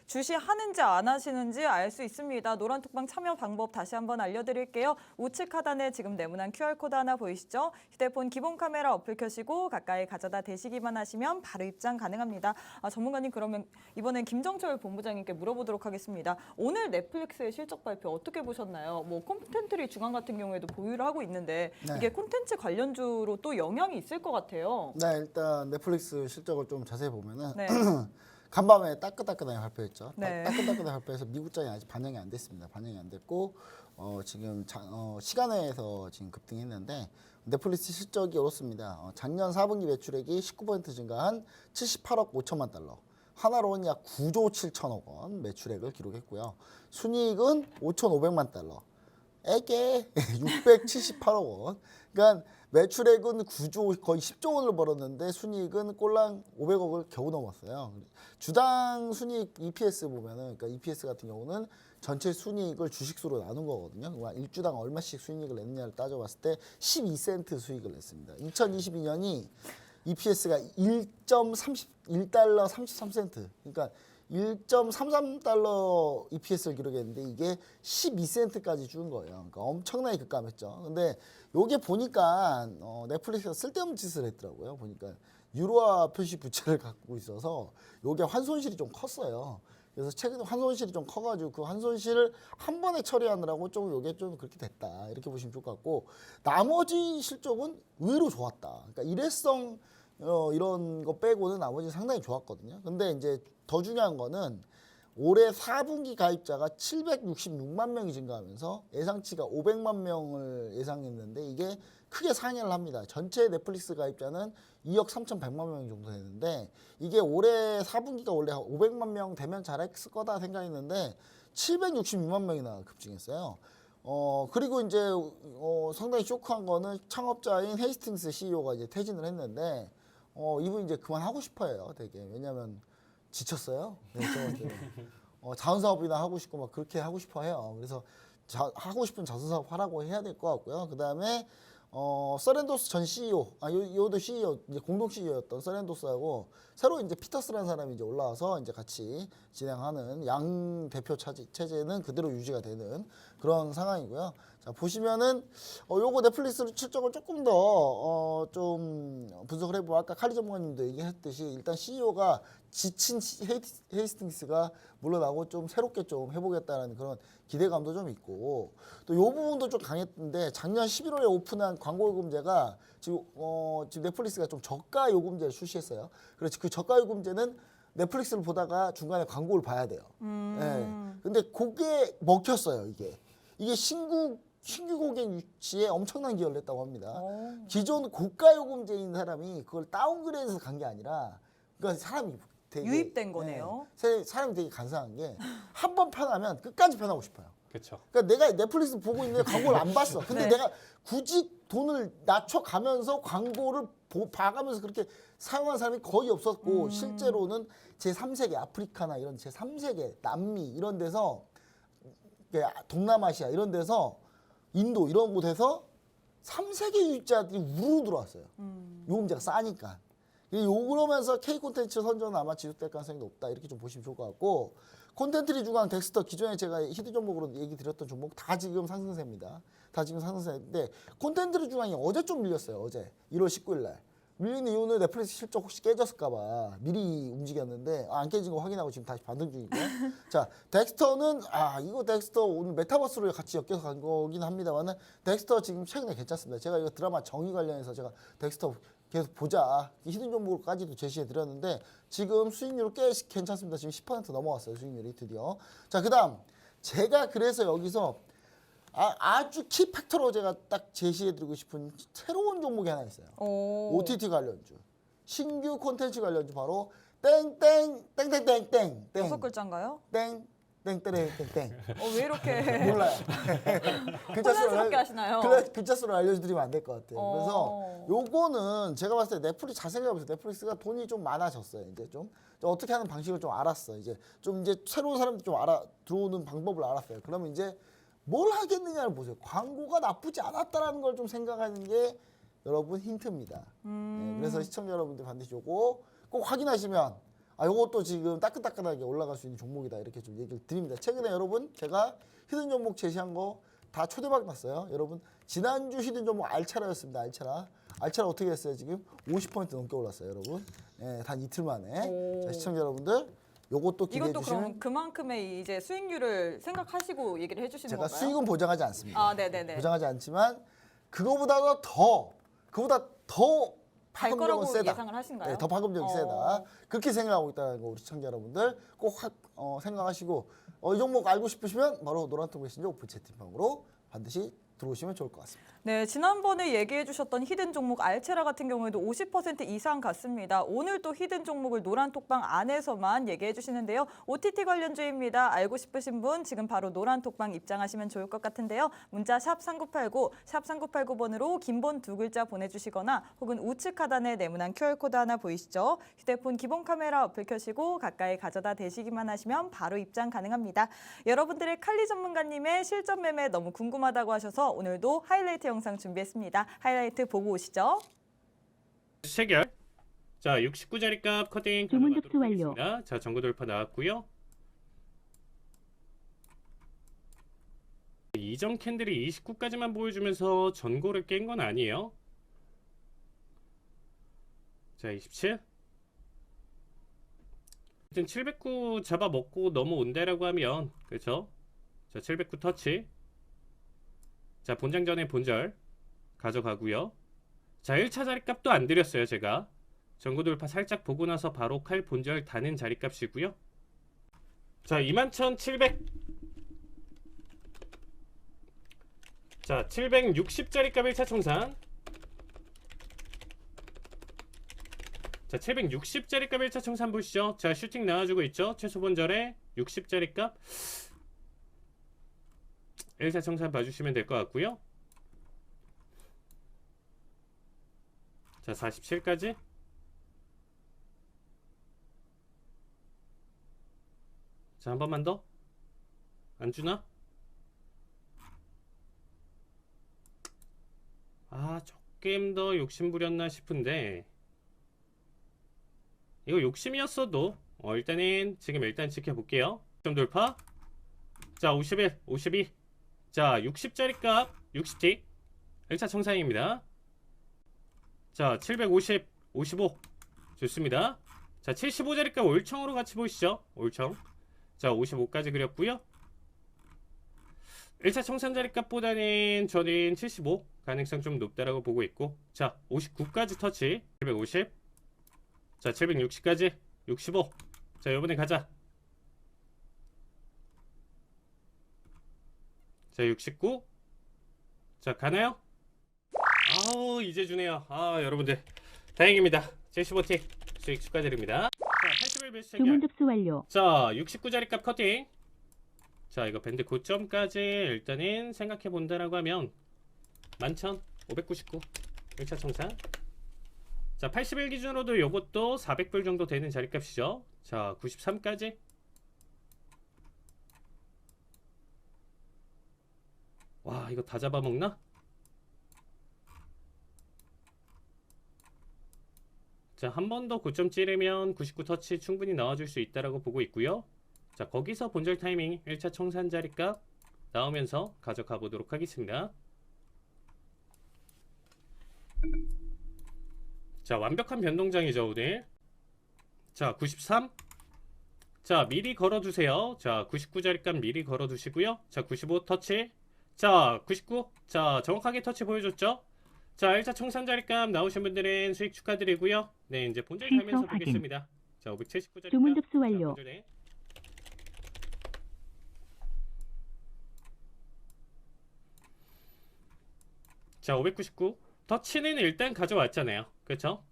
주시하는지 안 하시는지 알 수 있습니다. 노란톡방 참여 방법 다시 한번 알려드릴게요. 우측 하단에 지금 네모난 QR코드 하나 보이시죠? 휴대폰 기본 카메라 어플 켜시고 가까이 가져다 대시기만 하시면 바로 입장 가능합니다. 전문가님 그러면 이번엔 김정철 본부장님께 물어보도록 하겠습니다. 오늘 넷플릭스의 실적 발표 어떻게 보셨나요? 뭐 콘텐츠리 주간 같은 경우에도 보유를 하고 있는데 네. 이게 콘텐츠 관련주로 또 영향이 있을 것 같아요. 네, 일단 넷플릭스 실적을 좀 자세히 보면은 네. 간밤에 따끈따끈하게 발표했죠. 네. 따끈따끈하게 발표해서 미국장이 아직 반영이 안 됐습니다. 반영이 안 됐고 지금 시간외에서 지금 급등했는데 넷플릭스 실적이 이렇습니다. 작년 4분기 매출액이 19% 증가한 78억 5천만 달러. 하나로는 약 9조 7천억 원 매출액을 기록했고요. 순이익은 5,500만 달러. 에게 678억 원. 그러니까 매출액은 9조 거의 10조 원을 벌었는데 순이익은 꼴랑 500억을 겨우 넘었어요. 주당 순이익 EPS 보면은 그러니까 EPS 같은 경우는 전체 순이익을 주식수로 나눈 거거든요. 그러니까 1주당 얼마씩 순이익을 냈느냐를 따져봤을 때 12센트 수익을 냈습니다. 2022년이 EPS가 1.31달러 33센트. 그러니까 1.33달러 EPS를 기록했는데 이게 12센트까지 준 거예요. 그러니까 엄청나게 급감했죠. 근데 요게 보니까 넷플릭스가 쓸데없는 짓을 했더라고요. 보니까 유로화 표시 부채를 갖고 있어서 요게 환손실이 좀 컸어요. 그래서 최근에 환손실이 좀 커가지고 그 환손실을 한 번에 처리하느라고 좀 요게 좀 그렇게 됐다. 이렇게 보시면 좋을 것 같고 나머지 실적은 의외로 좋았다. 그러니까 일회성 이런 거 빼고는 나머지 상당히 좋았거든요. 근데 이제 더 중요한 거는 올해 4분기 가입자가 766만 명이 증가하면서 예상치가 500만 명을 예상했는데 이게 크게 상회를 합니다. 전체 넷플릭스 가입자는 2억 3,100만 명 정도 되는데 이게 올해 4분기가 원래 500만 명 되면 잘했을 거다 생각했는데 766만 명이나 급증했어요. 그리고 이제 상당히 쇼크한 거는 창업자인 헤이스팅스 CEO가 이제 퇴진을 했는데 이분이 이제 그만하고 싶어해요, 되게. 왜냐면 지쳤어요. 네, 자원사업이나 하고 싶고 막 그렇게 하고 싶어해요. 그래서 하고 싶은 자선사업 하라고 해야 될 것 같고요. 그 다음에 서렌도스 전 CEO, 요도 CEO, 이제 공동 CEO였던 서렌도스하고 새로 이제 피터스라는 사람이 이제 올라와서 이제 같이 진행하는 양 대표 체제는 그대로 유지가 되는 그런 상황이고요. 자, 보시면은 요거 넷플릭스 실적을 조금 더 좀 분석을 해보면 아까 칼리 전문가님도 얘기했듯이 일단 CEO가 지친 헤이스팅스가 물러나고 좀 새롭게 좀 해보겠다는 그런 기대감도 좀 있고 또 요 부분도 좀 강했는데 작년 11월에 오픈한 광고 요금제가 지금 넷플릭스가 좀 저가 요금제를 출시했어요. 그래서 그 저가 요금제는 넷플릭스를 보다가 중간에 광고를 봐야 돼요. 네. 근데 그게 먹혔어요, 이게 신규 고객 유치에 엄청난 기여를 했다고 합니다. 기존 고가 요금제인 사람이 그걸 다운그레이드해서 간 게 아니라 그러니까 사람이 되게 유입된 거네요. 사람이 되게 간사한 게 한 번 편하면 끝까지 편하고 싶어요. 그렇죠. 그러니까 내가 넷플릭스 보고 있는데 광고를 안 봤어. 근데 네. 내가 굳이 돈을 낮춰가면서 광고를 봐가면서 그렇게 사용한 사람이 거의 없었고 실제로는 제3세계 아프리카나 이런 제3세계 남미 이런 데서 동남아시아 이런 데서 인도 이런 곳에서 3세계 유입자들이 우르르 들어왔어요. 요금제가 싸니까. 그러면서 K 콘텐츠 선전은 아마 지속될 가능성이 높다. 이렇게 좀 보시면 좋을 것 같고 콘텐츠리 주간 덱스터 기존에 제가 히든 종목으로 얘기 드렸던 종목 다 지금 상승세입니다. 다 지금 상승세인데 콘텐츠리 주간이 어제 좀 밀렸어요. 어제 1월 19일 날. 밀린 이유는 넷플릭스 실적 혹시 깨졌을까 봐 미리 움직였는데 안 깨진 거 확인하고 지금 다시 반등 중이고요. 자, 덱스터는 이거 덱스터 오늘 메타버스로 같이 엮여서 간 거긴 합니다만은 덱스터 지금 최근에 괜찮습니다. 제가 이거 드라마 정의 관련해서 제가 덱스터 계속 보자. 히든 정보까지도 제시해 드렸는데 지금 수익률 꽤 괜찮습니다. 지금 10% 넘어왔어요. 수익률이 드디어. 자, 그다음 제가 그래서 여기서 아주 키 팩터로 제가 딱 제시해 드리고 싶은 새로운 종목이 하나 있어요. OTT 관련주. 신규 콘텐츠 관련주 바로 땡땡땡땡땡땡. 6글자인가요? 땡땡땡땡. 왜 이렇게 몰라요. 혼란스럽게 하시나요? 글자 수를 알려드리면 안 될 것 같아요. 그래서 요거는 제가 봤을 때 넷플릭스 잘 생각해보세요. 넷플릭스가 돈이 좀 많아졌어요. 이제 좀 어떻게 하는 방식을 좀 알았어. 이제 새로운 사람들 좀 들어오는 방법을 알았어요. 그러면 이제 뭘 하겠느냐를 보세요. 광고가 나쁘지 않았다라는 걸 좀 생각하는 게 여러분 힌트입니다. 네, 그래서 시청자 여러분들 반드시 요거 꼭 확인하시면 요것도 지금 따끈따끈하게 올라갈 수 있는 종목이다 이렇게 좀 얘기를 드립니다. 최근에 여러분 제가 히든 종목 제시한 거 다 초대박 났어요. 여러분 지난주 히든 종목 알차라였습니다. 알차라 어떻게 됐어요? 지금 50% 넘게 올랐어요, 여러분. 네, 단 이틀 만에. 자, 시청자 여러분들 요것도 기대해 이것도 주시면 그럼 그만큼의 이제 수익률을 생각하시고 얘기를 해주시는 제가 건가요? 수익은 보장하지 않습니다. 네네네. 보장하지 않지만 그거보다 더 갈 파급력은 거라고 세다. 예상을 하신가요? 네, 더 파급력이 세다. 그렇게 생각하고 있다는 거 우리 시청자 여러분들 꼭 생각하시고 이 종목 알고 싶으시면 바로 노란통 메신저 오픈 채팅방으로 반드시 들어오시면 좋을 것 같습니다. 네, 지난번에 얘기해 주셨던 히든 종목 알체라 같은 경우에도 50% 이상 갔습니다. 오늘 또 히든 종목을 노란톡방 안에서만 얘기해 주시는데요. OTT 관련주입니다. 알고 싶으신 분 지금 바로 노란톡방 입장하시면 좋을 것 같은데요. 문자 샵 3989, 샵 3989번으로 긴본 2글자 보내주시거나 혹은 우측 하단에 네모난 QR코드 하나 보이시죠? 휴대폰 기본 카메라 어플 켜시고 가까이 가져다 대시기만 하시면 바로 입장 가능합니다. 여러분들의 칼리 전문가님의 실전 매매 너무 궁금하다고 하셔서 오늘도 하이라이트 영상 준비했습니다. 하이라이트 보고 오시죠. 체결. 자, 69자리 값 커팅 주문 접수 완료. 하겠습니다. 자, 전고 돌파 나왔고요. 이전 캔들이 29까지만 보여주면서 전고를 깬 건 아니에요. 자, 27. 일단 709 잡아먹고 넘어온다라고 하면 그렇죠? 자, 709 터치. 자, 본장 전에 본절 가져가고요. 자, 1차 자리값도 안 드렸어요, 제가. 전고 돌파 살짝 보고 나서 바로 칼 본절 다는 자리값이고요. 자, 21,700. 자, 760자리값 1차 청산. 자, 760자리값 1차 청산 보시죠. 자, 슈팅 나와주고 있죠. 최소 본절에 60자리값 1차 청산 봐주시면 될 것 같고요. 자, 47까지. 자, 한 번만 더. 안 주나? 조금 더 욕심 부렸나 싶은데 이거 욕심이었어도 일단 지켜볼게요. 점 돌파. 자, 51, 52. 자, 60짜리 값 60틱 1차 청산입니다. 자, 750, 55 좋습니다. 자, 75짜리 값 올청으로 같이 보시죠. 올청. 자, 55까지 그렸고요. 1차 청산 자리 값보다는 저는 75 가능성 좀 높다라고 보고 있고, 자, 59까지 터치 750. 자, 760까지 65. 자, 요번에 가자. 자, 69. 자, 가나요? 이제 주네요. 여러분들 다행입니다. 75틱 수익 축하드립니다. 자, 81 베스트 주문 체결. 접수 완료. 자, 69자리 값 커팅. 자, 이거 밴드 고점까지 일단은 생각해 본다라고 하면 11,599 1차 청산. 자, 81 기준으로도 요것도 400불 정도 되는 자리값이죠. 자, 93까지. 와, 이거 다 잡아먹나? 자, 한 번 더 고점 찌르면 99 터치 충분히 나와줄 수 있다라고 보고 있고요. 자, 거기서 본절 타이밍 1차 청산 자리값 나오면서 가져가 보도록 하겠습니다. 자, 완벽한 변동장이죠, 오늘. 자, 93. 자, 미리 걸어두세요. 자, 99 자리값 미리 걸어두시고요. 자, 95 터치. 자, 99. 자, 정확하게 터치 보여줬죠? 자, 1차 청산 자리값 나오신 분들은 수익 축하드리고요. 네, 이제 본절 취소 가면서 확인. 보겠습니다. 자, 579 자리값. 주문 접수 완료. 자, 599. 터치는 일단 가져왔잖아요. 그렇죠?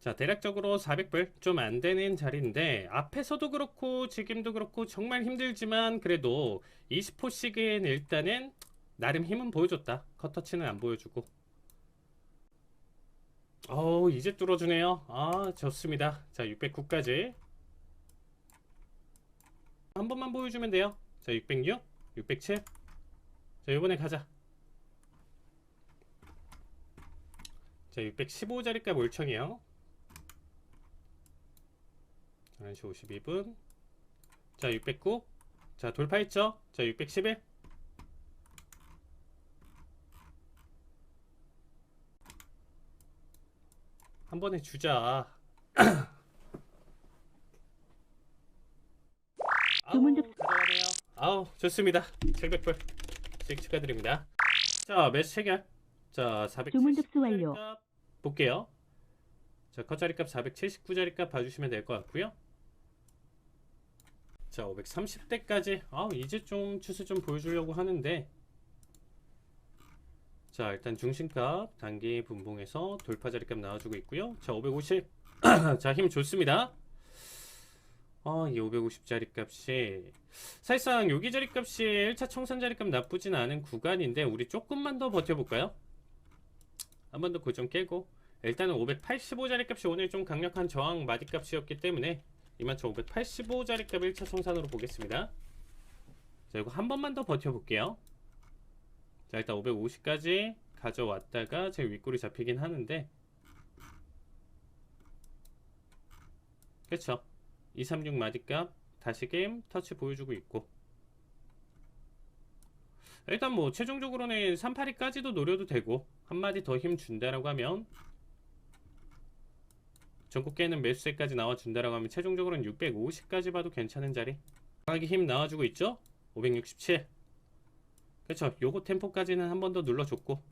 자, 대략적으로 400불 좀 안 되는 자리인데 앞에서도 그렇고 지금도 그렇고 정말 힘들지만 그래도 20호씩은 일단은 나름 힘은 보여줬다. 컷터치는 안 보여주고. 이제 뚫어주네요. 아, 좋습니다. 자, 609까지 한 번만 보여주면 돼요. 자, 606, 607. 자, 이번에 가자. 자, 615자리값 올청이요. 11시 52분. 자, 609. 자, 돌파했죠? 자, 611. 한 번에 주자. 가져가네요. 좋습니다. 700불. 축하드립니다. 자, 매수 체결. 자, 470자리값 볼게요. 자, 컷자리값 479자리값 봐주시면 될 것 같고요. 자, 530대까지. 이제 좀 추세 좀 보여주려고 하는데. 자, 일단 중심값 단기 분봉에서 돌파 자리값 나와주고 있고요. 자, 550. 자, 힘 좋습니다. 이 550자리 값이 사실상 여기 자리 값이 1차 청산 자리 값 나쁘진 않은 구간인데 우리 조금만 더 버텨볼까요? 한 번 더 고정 깨고 일단은 585자리 값이 오늘 좀 강력한 저항 마디 값이었기 때문에 21,585자리 값 1차 청산으로 보겠습니다. 자, 이거 한 번만 더 버텨볼게요. 자, 일단 550까지 가져왔다가 제 윗골이 잡히긴 하는데 그쵸? 236 마디값 다시금 터치 보여주고 있고 일단 뭐 최종적으로는 382까지도 노려도 되고 한 마디 더 힘 준다라고 하면 전국 깨는 매수세까지 나와준다라고 하면 최종적으로는 650까지 봐도 괜찮은 자리. 강하게 힘 나와주고 있죠? 567. 그쵸? 요거 템포까지는 한 번 더 눌러줬고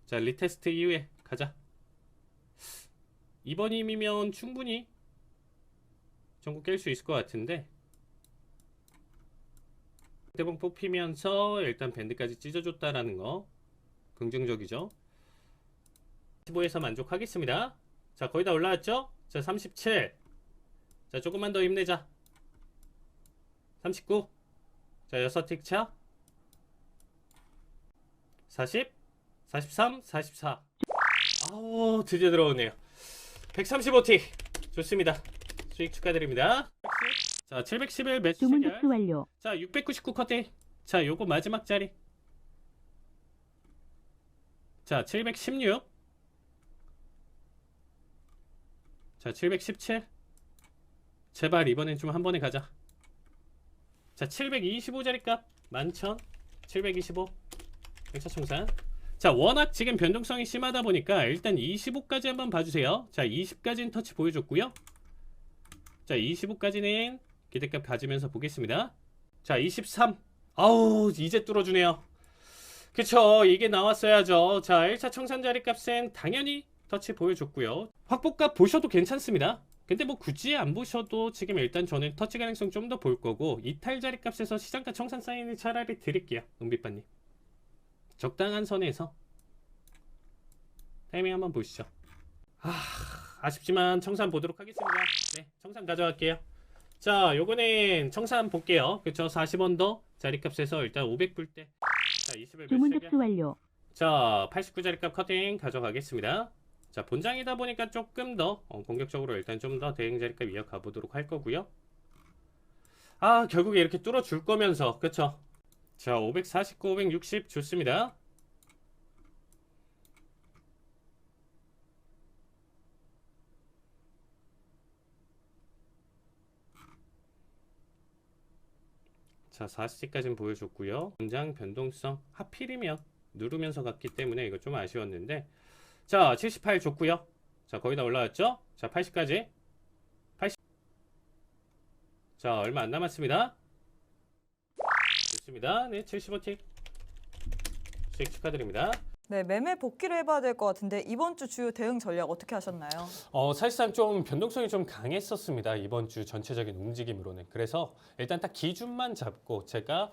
자, 리테스트 이후에 가자. 이번 힘이면 충분히 전국 깰 수 있을 것 같은데 대봉 뽑히면서 일단 밴드까지 찢어줬다라는 거 긍정적이죠. 15에서 만족하겠습니다. 자, 거의 다 올라왔죠? 자, 37. 자, 조금만 더 힘내자. 39. 자, 6틱 차. 40. 43. 44. 드디어 들어오네요. 135틱. 좋습니다. 수익 축하드립니다. 자, 711 매수 주문 체결. 접수 완료. 자, 699 커팅. 자, 요거 마지막 자리. 자, 716. 자, 717. 제발 이번엔 좀 한 번에 가자. 자, 725자리 값 11,000. 725. 1차 청산. 자, 워낙 지금 변동성이 심하다 보니까 일단 25까지 한번 봐주세요. 자, 20까지는 터치 보여줬고요. 자, 25까지는 기대값 가지면서 보겠습니다. 자, 23. 이제 뚫어주네요. 그쵸, 이게 나왔어야죠. 자, 1차 청산 자리 값은 당연히 터치 보여줬고요. 확보값 보셔도 괜찮습니다. 근데 뭐 굳이 안 보셔도 지금 일단 저는 터치 가능성 좀 더 볼 거고 이탈 자리 값에서 시장가 청산 사인을 차라리 드릴게요. 은빛반님. 적당한 선에서 타이밍 한번 보시죠. 아쉽지만 청산 보도록 하겠습니다. 네, 청산 가져갈게요. 자, 요거는 청산 볼게요. 그쵸, 40원 더 자리값에서 일단 500불 때. 자, 20을 주문 몇 접수 완료. 자, 89자리값 커팅 가져가겠습니다. 자, 본장이다 보니까 조금 더 공격적으로 일단 좀 더 대행 자리값 이어가 보도록 할 거고요. 결국에 이렇게 뚫어줄 거면서, 그쵸? 자, 549, 560 좋습니다. 자, 40까지는 보여줬고요. 본장 변동성 하필이면 누르면서 갔기 때문에 이거 좀 아쉬웠는데 자, 78 좋고요. 자, 거의 다 올라왔죠? 자, 80까지. 80. 자, 얼마 안 남았습니다. 좋습니다. 네, 75틱. 수익 축하드립니다. 네, 매매 복귀를 해봐야 될 것 같은데 이번 주 주요 대응 전략 어떻게 하셨나요? 사실상 좀 변동성이 좀 강했었습니다. 이번 주 전체적인 움직임으로는. 그래서 일단 딱 기준만 잡고 제가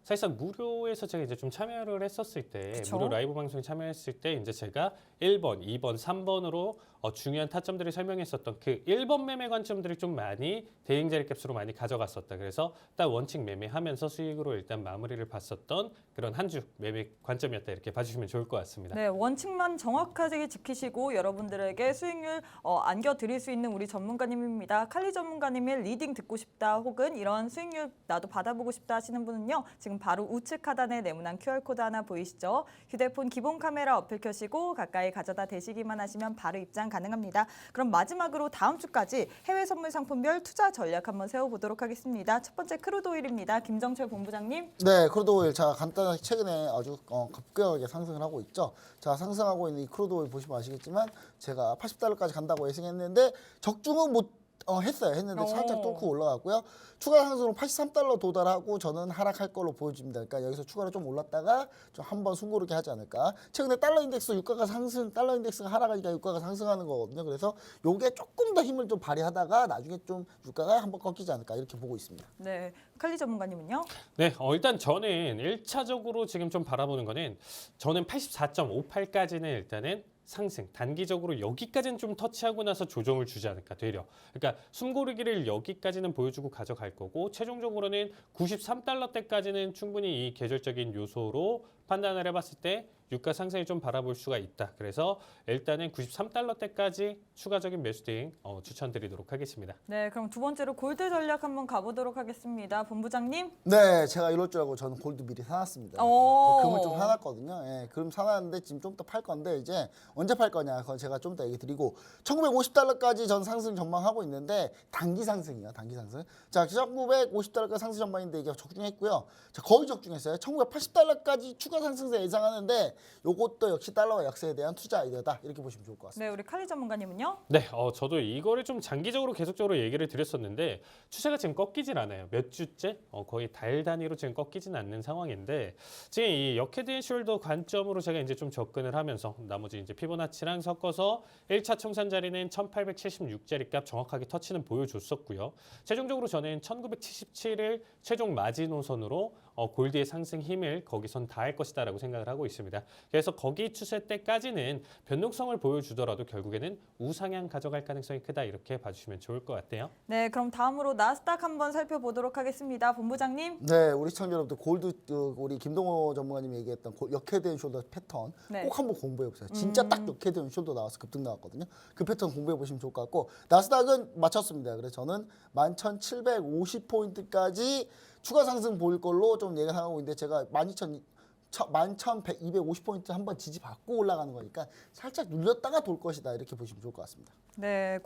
사실상 무료에서 제가 이제 좀 참여를 했었을 때 그쵸? 무료 라이브 방송에 참여했을 때 이제 제가 1번, 2번, 3번으로 중요한 타점들을 설명했었던 그 1번 매매 관점들을 좀 많이 대행 자리값으로 많이 가져갔었다. 그래서 딱 원칙 매매하면서 수익으로 일단 마무리를 봤었던 그런 한 주 매매 관점이었다. 이렇게 봐주시면 좋을 것 같습니다. 네, 원칙만 정확하게 지키시고 여러분들에게 수익률 안겨드릴 수 있는 우리 전문가님입니다. 칼리 전문가님의 리딩 듣고 싶다 혹은 이런 수익률 나도 받아보고 싶다 하시는 분은요. 지금 바로 우측 하단에 네모난 QR코드 하나 보이시죠? 휴대폰 기본 카메라 어플 켜시고 가까이 가져다 대시기만 하시면 바로 입장 가능합니다. 그럼 마지막으로 다음 주까지 해외 선물 상품별 투자 전략 한번 세워보도록 하겠습니다. 첫 번째 크루드 오일입니다. 김정철 본부장님. 네, 크루드 오일 자 간단하게 최근에 아주 급격하게 상승을 하고 있죠. 자, 상승하고 있는 이 크루드 오일 보시면 아시겠지만 제가 80달러까지 간다고 예상했는데 적중은 못 했는데 살짝 뚫고 올라갔고요. 추가 상승으로 83달러 도달하고 저는 하락할 걸로 보여집니다. 그러니까 여기서 추가로 좀 올랐다가 좀 한번 숨고르게 하지 않을까. 최근에 달러 인덱스 유가가 상승, 달러 인덱스가 하락하니까 유가가 상승하는 거거든요. 그래서 요게 조금 더 힘을 좀 발휘하다가 나중에 좀 유가가 한번 꺾이지 않을까 이렇게 보고 있습니다. 네, 칼리 전문가님은요? 네, 일단 저는 1차적으로 지금 좀 바라보는 거는 저는 84.58까지는 일단은 상승, 단기적으로 여기까지는 좀 터치하고 나서 조정을 주지 않을까 되려. 그러니까 숨고르기를 여기까지는 보여주고 가져갈 거고 최종적으로는 93달러대까지는 충분히 이 계절적인 요소로 판단을 해봤을 때 유가 상승을 좀 바라볼 수가 있다. 그래서 일단은 93달러대까지 추가적인 매수 대응 추천드리도록 하겠습니다. 네, 그럼 두 번째로 골드 전략 한번 가보도록 하겠습니다. 본부장님. 네, 제가 이럴 줄 알고 저는 골드 미리 사놨습니다. 오. 금을 좀 사놨거든요. 예, 금 사놨는데 지금 좀 더 팔 건데 이제 언제 팔 거냐 그건 제가 좀 더 얘기 드리고 1950달러까지 전 상승 전망하고 있는데 단기 상승이요, 단기 상승. 자, 1950달러까지 상승 전망인데 이게 적중했고요. 자, 거의 적중했어요. 1980달러까지 추가 상승세 예상하는데 요것도 역시 달러와 약세에 대한 투자 아이디어다 이렇게 보시면 좋을 것 같습니다. 네, 우리 칼리 전문가님은요? 네, 저도 이거를 좀 장기적으로 계속적으로 얘기를 드렸었는데 추세가 지금 꺾이질 않아요. 몇 주째 거의 달 단위로 지금 꺾이진 않는 상황인데 지금 이 역헤드 앤 숄더 관점으로 제가 이제 좀 접근을 하면서 나머지 이제 피보나치랑 섞어서 1차 청산 자리는 1876자리 값 정확하게 터치는 보여줬었고요. 최종적으로 저는 1977을 최종 마지노선으로 골드의 상승 힘을 거기선 다할 것이다라고 생각을 하고 있습니다. 그래서 거기 추세 때까지는 변동성을 보여주더라도 결국에는 우상향 가져갈 가능성이 크다 이렇게 봐주시면 좋을 것 같아요. 네, 그럼 다음으로 나스닥 한번 살펴보도록 하겠습니다. 본부장님. 네, 우리 시청자 여러분들 골드 우리 김동호 전문가님이 얘기했던 역헤드 앤 숄더 패턴 네. 꼭 한번 공부해 보세요. 진짜 딱 역헤드 앤 숄더 나와서 급등 나왔거든요. 그 패턴 공부해 보시면 좋을 것 같고 나스닥은 맞췄습니다. 그래서 저는 11,750포인트까지 추가 상승 보일 걸로 좀 예상하고 있는데 제가 11,250포인트 한번 지지받고 올라가는 거니까 살짝 눌렸다가 돌 것이다 이렇게 보시면 좋을 것 같습니다. 네,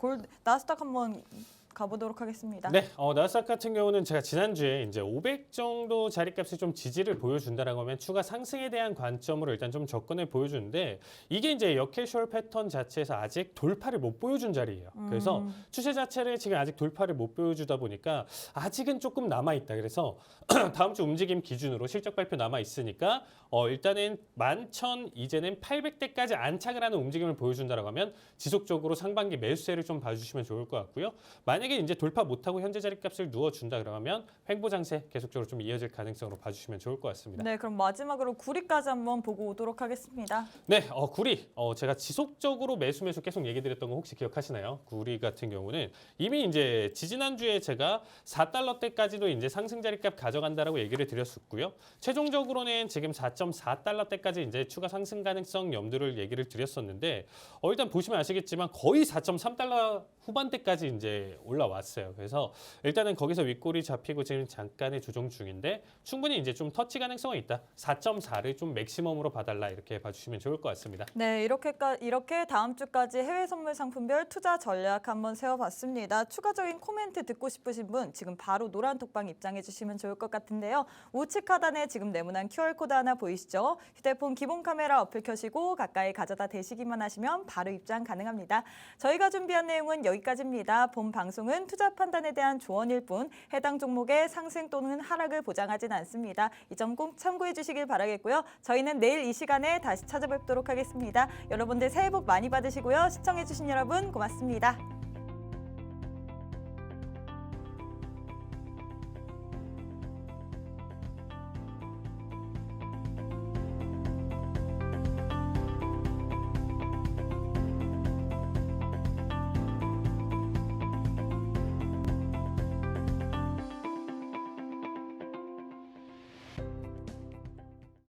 나스닥 한번 가보도록 하겠습니다. 네, 나스닥 같은 경우는 제가 지난주에 이제 500 정도 자리값을 좀 지지를 보여준다라고 하면 추가 상승에 대한 관점으로 일단 좀 접근을 보여주는데 이게 이제 역캐슈얼 패턴 자체에서 아직 돌파를 못 보여준 자리예요. 그래서 추세 자체를 지금 아직 돌파를 못 보여주다 보니까 아직은 조금 남아 있다. 그래서 다음 주 움직임 기준으로 실적 발표 남아 있으니까 일단은 11,000 이제는 800대까지 안착을 하는 움직임을 보여준다라고 하면 지속적으로 상반기 매수세를 좀 봐주시면 좋을 것 같고요. 만약에 이제 돌파 못하고 현재 자리값을 누워준다 그러면 횡보 장세 계속적으로 좀 이어질 가능성으로 봐주시면 좋을 것 같습니다. 네, 그럼 마지막으로 구리까지 한번 보고 오도록 하겠습니다. 네, 구리. 제가 지속적으로 매수 계속 얘기 드렸던 거 혹시 기억하시나요? 구리 같은 경우는 이미 이제 지지난주에 제가 4달러대까지도 이제 상승 자리값 가져간다라고 얘기를 드렸었고요. 최종적으로는 지금 4.4달러대까지 이제 추가 상승 가능성 염두를 얘기를 드렸었는데 일단 보시면 아시겠지만 거의 4.3달러 후반대까지 이제 올라왔어요. 그래서 일단은 거기서 윗골이 잡히고 지금 잠깐의 조정 중인데 충분히 이제 좀 터치 가능성이 있다. 4.4를 좀 맥시멈으로 봐달라 이렇게 봐주시면 좋을 것 같습니다. 네, 이렇게 다음 주까지 해외 선물 상품별 투자 전략 한번 세워봤습니다. 추가적인 코멘트 듣고 싶으신 분 지금 바로 노란 톡방 입장해 주시면 좋을 것 같은데요. 우측 하단에 지금 네모난 QR코드 하나 보이시죠? 휴대폰 기본 카메라 어플 켜시고 가까이 가져다 대시기만 하시면 바로 입장 가능합니다. 저희가 준비한 내용은 여기까지입니다. 본 방송은 투자 판단에 대한 조언일 뿐 해당 종목의 상승 또는 하락을 보장하진 않습니다. 이 점 꼭 참고해 주시길 바라겠고요. 저희는 내일 이 시간에 다시 찾아뵙도록 하겠습니다. 여러분들 새해 복 많이 받으시고요. 시청해 주신 여러분 고맙습니다.